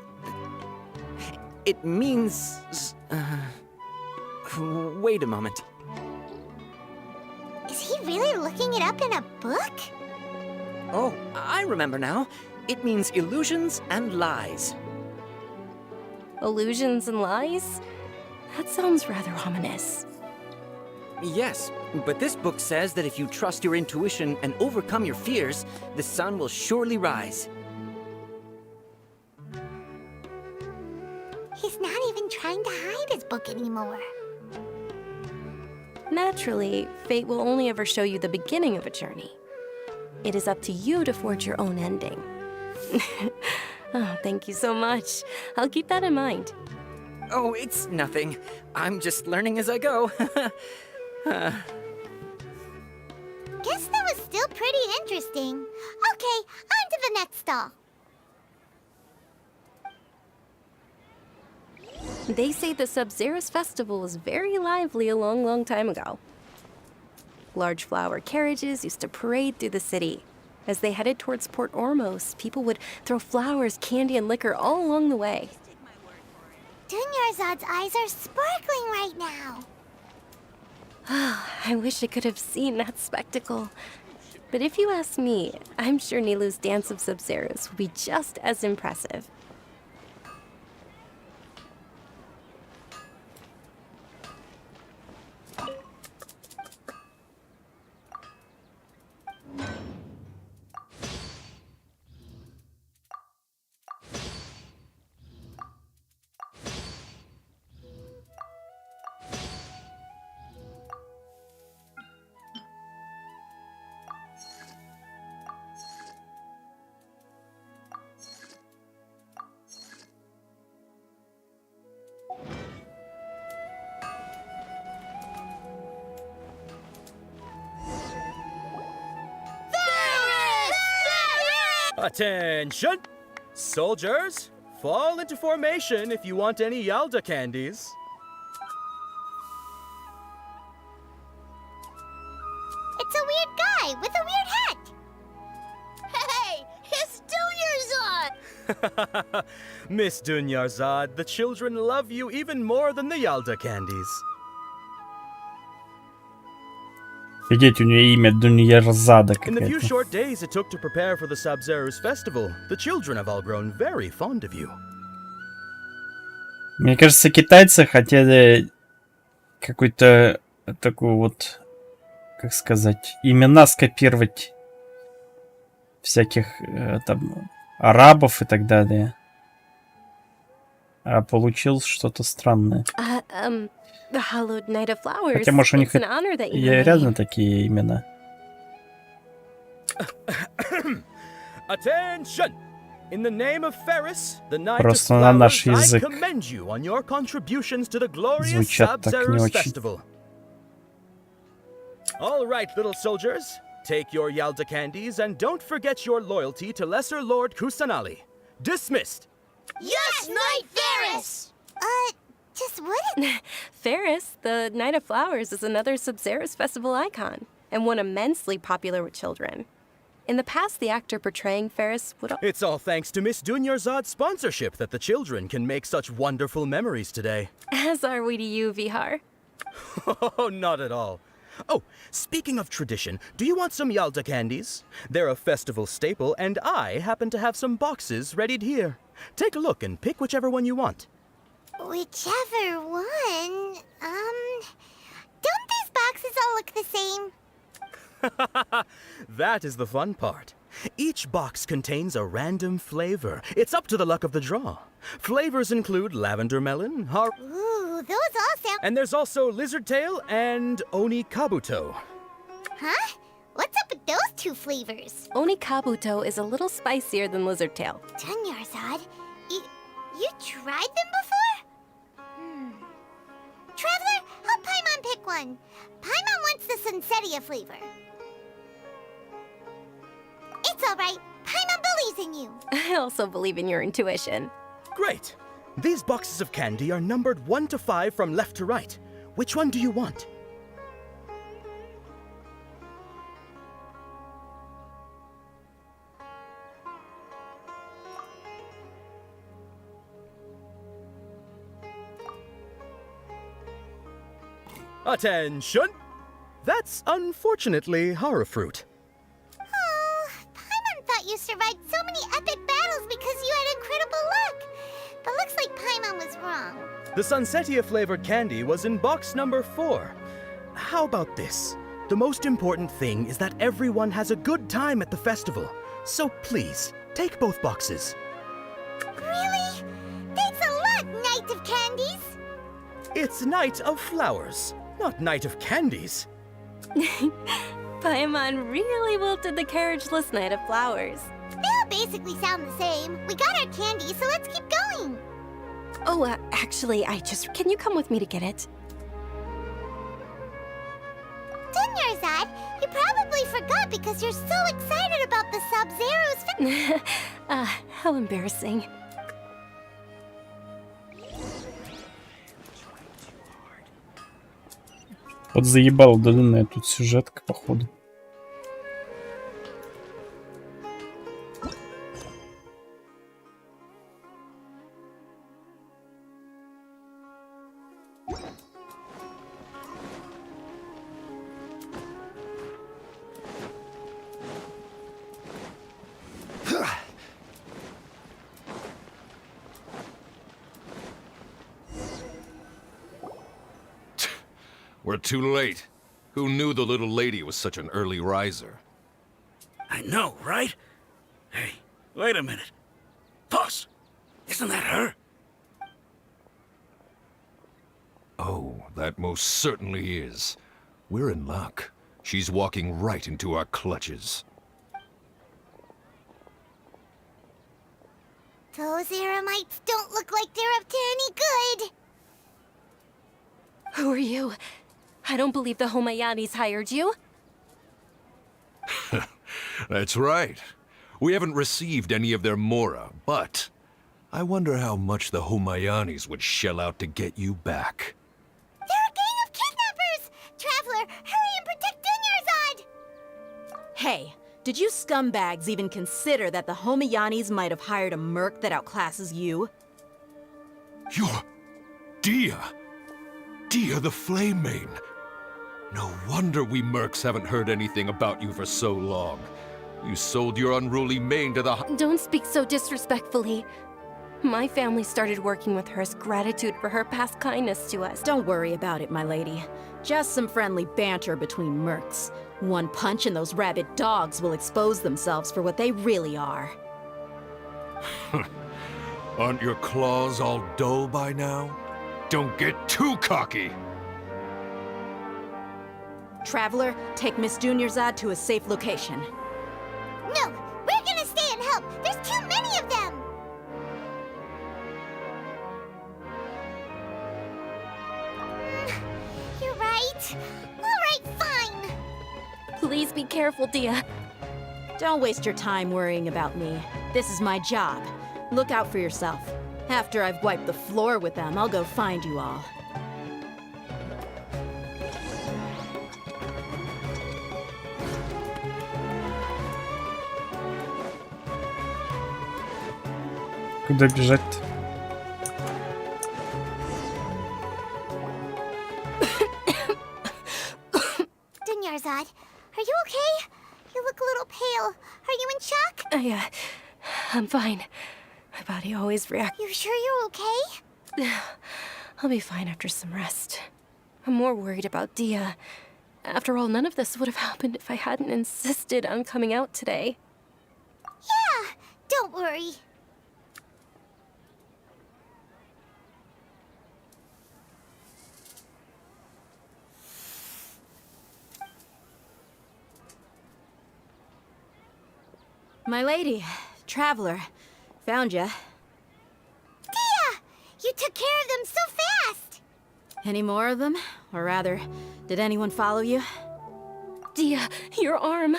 It means... Wait a moment. Is he really looking it up in a book? Oh, I remember now. It means illusions and lies. Illusions and lies? That sounds rather ominous. Yes, but this book says that if you trust your intuition and overcome your fears, the sun will surely rise. He's not even trying to hide his book anymore. Naturally, fate will only ever show you the beginning of a journey. It is up to you to forge your own ending. Oh, thank you so much. I'll keep that in mind. Oh, it's nothing. I'm just learning as I go. Guess that was still pretty interesting. Okay, on to the next stall. They say the Sub-Zerus festival was very lively a long, long time ago. Large flower carriages used to parade through the city. As they headed towards Port Ormos, people would throw flowers, candy, and liquor all along the way. Dunyarzad's eyes are sparkling right now. I wish I could have seen that spectacle. But if you ask me, I'm sure Nilu's dance of Sub-Zerus will be just as impressive. Attention! Soldiers, fall into formation if you want any Yalda candies. It's a weird guy with a weird hat. Hey, it's Dunyarzad! Miss Dunyarzad, the children love you even more than the Yalda candies. Видите, у нее имя Dunyarzada In the few какая-то. short days it took to prepare for the Sub-Zerus festival, the children have all grown very fond of you. Мне кажется, китайцы хотели какую-то такую вот, как сказать, имена скопировать всяких там арабов и так далее. А получилось что-то странное. The hallowed night of flowers. Хотя, может, у них It's an honor that you и made. реально такие имена. Attention! In the name of Ferris, the Knight of Просто на наш Flowers, I язык commend you on your contributions to the glorious звучат так не Sub-Zerus очень. festival. All right, little soldiers, take your Yalda candies and don't forget your loyalty to Lesser Lord Kusanali. Dismissed. Yes, Knight Ferris! Just wouldn't. Ferris, the Night of Flowers, is another Sub-Zerus festival icon, and one immensely popular with children. In the past, the actor portraying Ferris would... It's all thanks to Miss Dunyarzad's sponsorship that the children can make such wonderful memories today. As are we to you, Vihar. Oh, not at all. Oh, speaking of tradition, do you want some Yalda candies? They're a festival staple, and I happen to have some boxes readied here. Take a look and pick whichever one you want. Whichever one. Don't these boxes all look the same? That is the fun part. Each box contains a random flavor. It's up to the luck of the draw. Flavors include lavender melon, Ooh, those all sound... and there's also lizard tail and oni kabuto. Huh? What's up with those two flavors? Oni Kabuto is a little spicier than Lizard Tail. Dunyarzad, you tried them before? Traveler, help Paimon pick one. Paimon wants the Sunsetia flavor. It's all right. Paimon believes in you. I also believe in your intuition. Great. These boxes of candy are numbered 1 to 5 from left to right. Which one do you want? Attention! That's unfortunately horror fruit. Oh, Paimon thought you survived so many epic battles because you had incredible luck. But looks like Paimon was wrong. The Sunsetia flavored candy was in box number 4. How about this? The most important thing is that everyone has a good time at the festival. So please, take both boxes. Really? Thanks a lot, Knight of Candies. It's Night of Flowers, not Night of Candies. Paimon really wilted the carriageless Night of Flowers. They all basically sound the same. We got our candy, so let's keep going. Oh, actually, Can you come with me to get it? Dunyarzad, you probably forgot because you're so excited about the Sub-Zero's How embarrassing. Подзаебала длинная тут сюжетка, походу. We're too late. Who knew the little lady was such an early riser? I know, right? Hey, wait a minute. Boss, isn't that her? Oh, that most certainly is. We're in luck. She's walking right into our clutches. Those Eremites don't look like they're up to any good. Who are you? I don't believe the Homayanis hired you. That's right. We haven't received any of their mora, but I wonder how much the Homayanis would shell out to get you back. They're a gang of kidnappers! Traveler, hurry and protect Dunyarzad! Hey, did you scumbags even consider that the Homayanis might have hired a merc that outclasses you? You're... Dia! Dia the Flame Main! No wonder we mercs haven't heard anything about you for so long. You sold your unruly mane to the... Don't speak so disrespectfully. My family started working with her as gratitude for her past kindness to us. Don't worry about it, my lady. Just some friendly banter between mercs. One punch and those rabid dogs will expose themselves for what they really are. Aren't your claws all dull by now? Don't get too cocky! Traveler, take Miss Dunyarzad to a safe location. No! We're gonna stay and help! There's too many of them! You're right. Alright, fine! Please be careful, Dia. Don't waste your time worrying about me. This is my job. Look out for yourself. After I've wiped the floor with them, I'll go find you all. Куда бежать-то? Dunyarzad, are you okay? You look a little pale. Are you in shock? I'm fine. My body always reacts. You sure you're okay? I'll be fine after some rest. I'm more worried about Dia. After all, none of this would have happened if I hadn't insisted on coming out today. Yeah, don't worry. My lady, Traveler, found ya. Dia! You took care of them so fast! Any more of them? Or rather, did anyone follow you? Dia, your arm.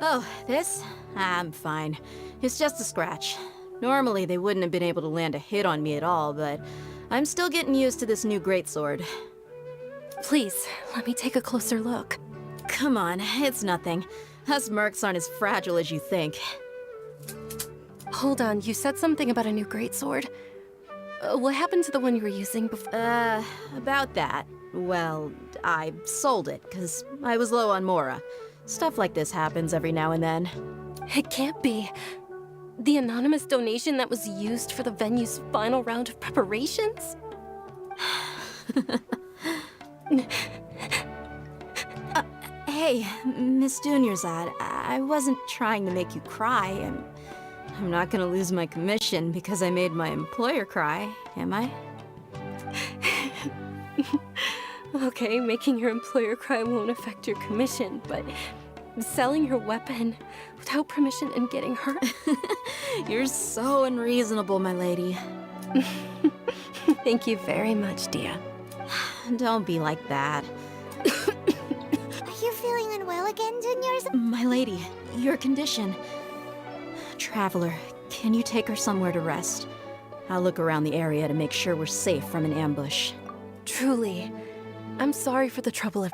Oh, this? I'm fine. It's just a scratch. Normally, they wouldn't have been able to land a hit on me at all, but I'm still getting used to this new greatsword. Please, let me take a closer look. Come on, it's nothing. Us mercs aren't as fragile as you think. Hold on, you said something about a new greatsword. What happened to the one you were using before? About that. Well, I sold it, because I was low on mora. Stuff like this happens every now and then. It can't be. The anonymous donation that was used for the venue's final round of preparations? Hey, Miss Dunyarzad, I wasn't trying to make you cry. I'm not gonna lose my commission because I made my employer cry, am I? Okay, making your employer cry won't affect your commission, but selling your weapon without permission and getting hurt? You're so unreasonable, my lady. Thank you very much, Dia. Don't be like that. Are you feeling unwell again, Dunyarzad? My lady, your condition. Traveler, can you take her somewhere to rest? I'll look around the area to make sure we're safe from an ambush. Truly, I'm sorry for the trouble of...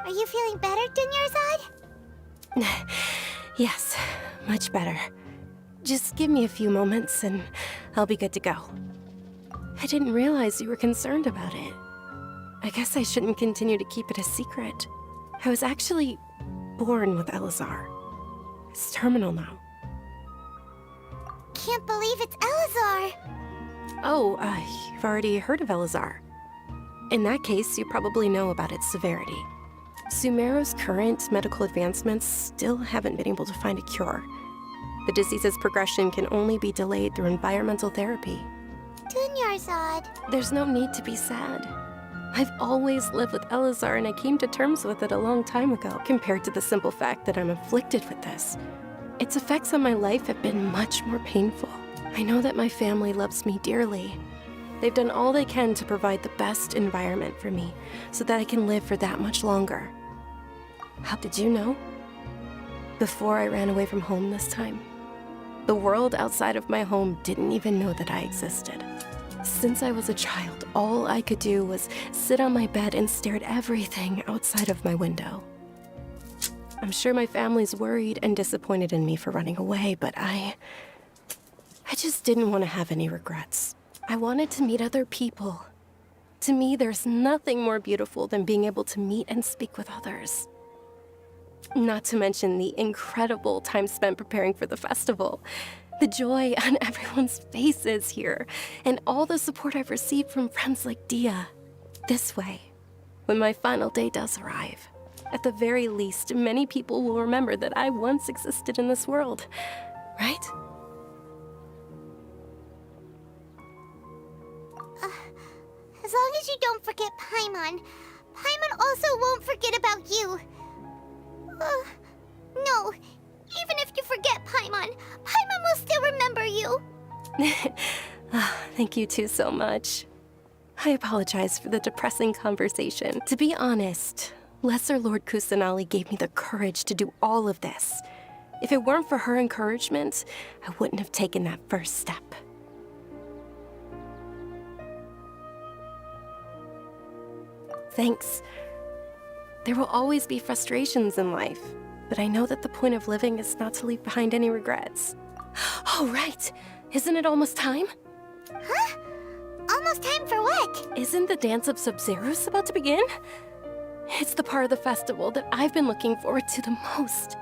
Are you feeling better, Dunyarzad? Yes, much better. Just give me a few moments and I'll be good to go. I didn't realize you were concerned about it. I guess I shouldn't continue to keep it a secret. I was actually born with Elazar. It's terminal now. Can't believe it's Elazar! Oh, you've already heard of Elazar. In that case, you probably know about its severity. Sumeru's current medical advancements still haven't been able to find a cure. The disease's progression can only be delayed through environmental therapy. Dunyarzad. There's no need to be sad. I've always lived with Elazar and I came to terms with it a long time ago, compared to the simple fact that I'm afflicted with this. Its effects on my life have been much more painful. I know that my family loves me dearly. They've done all they can to provide the best environment for me, so that I can live for that much longer. How did you know? Before I ran away from home this time, the world outside of my home didn't even know that I existed. Since I was a child, all I could do was sit on my bed and stare at everything outside of my window. I'm sure my family's worried and disappointed in me for running away, but I just didn't want to have any regrets. I wanted to meet other people. To me, there's nothing more beautiful than being able to meet and speak with others. Not to mention the incredible time spent preparing for the festival. The joy on everyone's faces here, and all the support I've received from friends like Dia. This way, when my final day does arrive, at the very least, many people will remember that I once existed in this world, right? As long as you don't forget Paimon, Paimon also won't forget about you. No, even if you forget Paimon, Paimon will still remember you. Thank you two so much. I apologize for the depressing conversation. To be honest, Lesser Lord Kusanali gave me the courage to do all of this. If it weren't for her encouragement, I wouldn't have taken that first step. Thanks. There will always be frustrations in life, but I know that the point of living is not to leave behind any regrets. Oh, right! Isn't it almost time? Huh? Almost time for what? Isn't the dance of Sub-Zeros about to begin? It's the part of the festival that I've been looking forward to the most.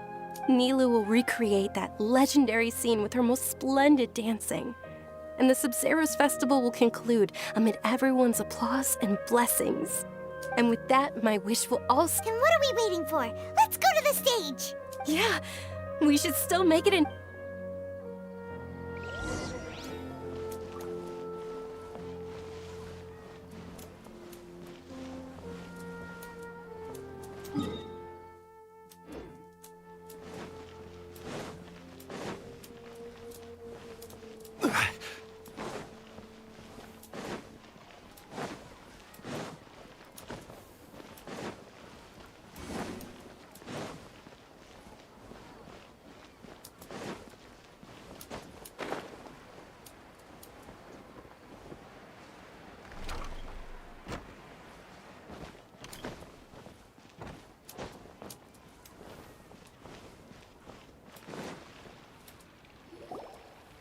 Nilu will recreate that legendary scene with her most splendid dancing. And the Sub-Zeros festival will conclude amid everyone's applause and blessings. And with that, my wish will also... Then what are we waiting for? Let's go to the stage! Yeah, we should still make it in...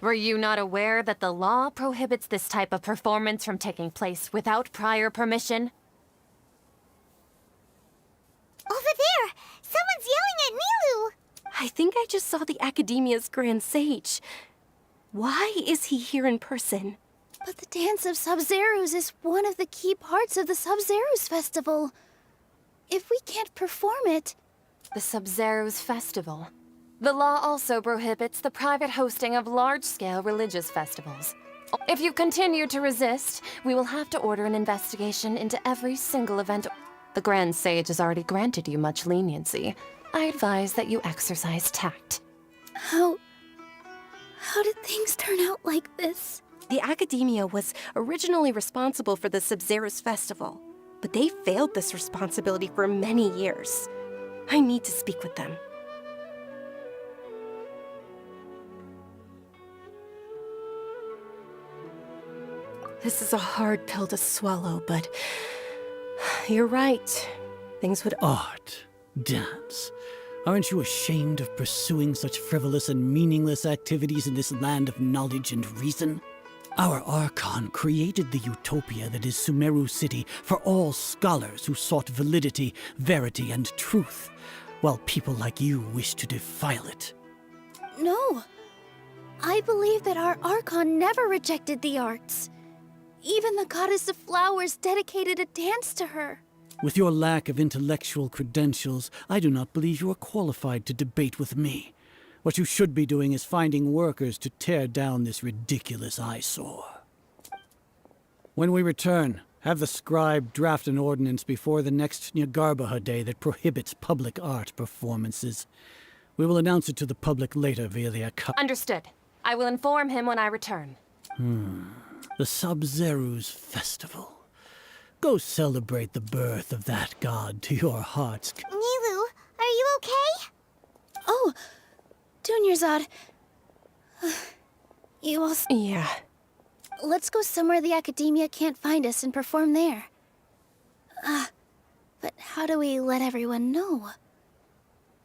Were you not aware that the law prohibits this type of performance from taking place without prior permission? Over there! Someone's yelling at Nilu! I think I just saw the Academia's Grand Sage. Why is he here in person? But the Dance of Sub-Zerus is one of the key parts of the Sub-Zerus Festival. If we can't perform it... The Sub-Zerus Festival. The law also prohibits the private hosting of large-scale religious festivals. If you continue to resist, we will have to order an investigation into every single event. The Grand Sage has already granted you much leniency. I advise that you exercise tact. How did things turn out like this? The Academia was originally responsible for the Sub-Zerus Festival, but they failed this responsibility for many years. I need to speak with them. This is a hard pill to swallow, but you're right. Things would... Art. Dance. Aren't you ashamed of pursuing such frivolous and meaningless activities in this land of knowledge and reason? Our Archon created the utopia that is Sumeru City for all scholars who sought validity, verity, and truth, while people like you wish to defile it. No. I believe that our Archon never rejected the arts. Even the goddess of flowers dedicated a dance to her. With your lack of intellectual credentials, I do not believe you are qualified to debate with me. What you should be doing is finding workers to tear down this ridiculous eyesore. When we return, have the scribe draft an ordinance before the next Nyagarbha day that prohibits public art performances. We will announce it to the public later via the Understood. I will inform him when I return. The Sub-Zerus Festival. Go celebrate the birth of that god to your heart's... Nilu, are you okay? Oh, Dunyarzad. You also... Yeah. Let's go somewhere the Academia can't find us and perform there. But how do we let everyone know?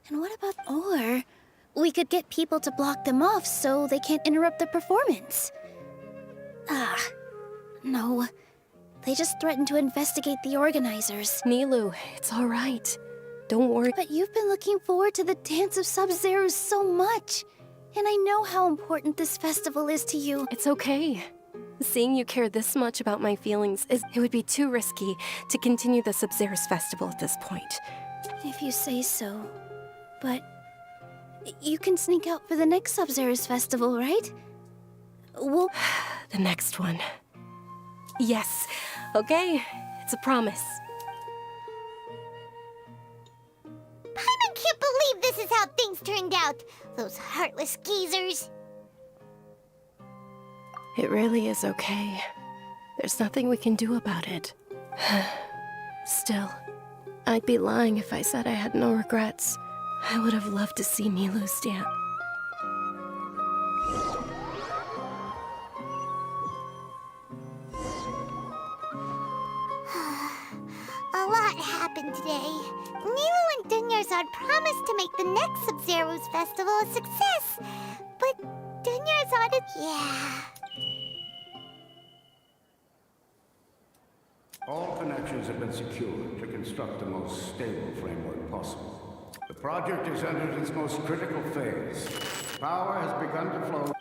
And what about... Or we could get people to block them off so they can't interrupt the performance. No. They just threatened to investigate the organizers. Nilu, it's all right. Don't worry. But you've been looking forward to the Dance of Sub-Zerus so much. And I know how important this festival is to you. It's okay. Seeing you care this much about my feelings, it would be too risky to continue the Sub-Zerus Festival at this point. If you say so. But you can sneak out for the next Sub-Zerus Festival, right? We'll... The next one. Yes. Okay. It's a promise. I can't believe this is how things turned out. Those heartless geezers. It really is okay. There's nothing we can do about it. Still, I'd be lying if I said I had no regrets. I would have loved to see Nilu's dance. A lot happened today. Nilu and Dunyarzad promised to make the next Sub-Zerus Festival a success. But Dunyarzad is... Yeah... All connections have been secured to construct the most stable framework possible. The project has entered its most critical phase. Power has begun to flow.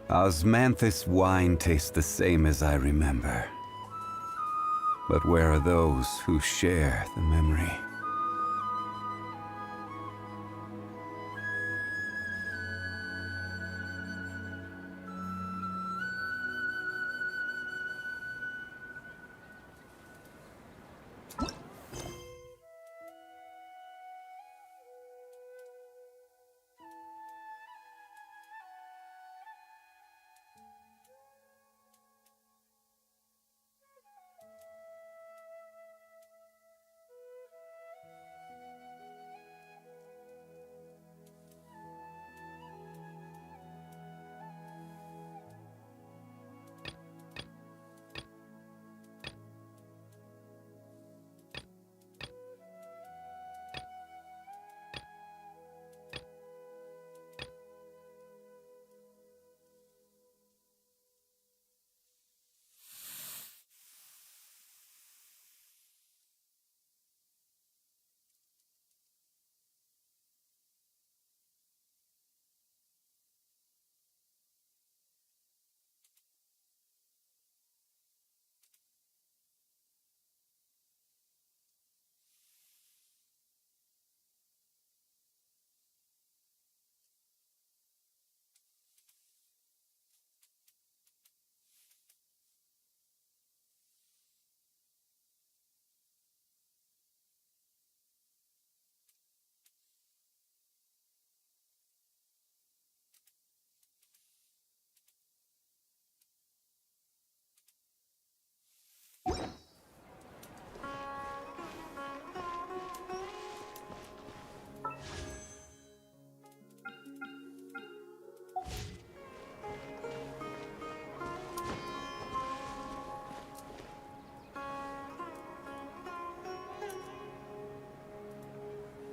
Osmanthus wine tastes the same as I remember. But where are those who share the memory?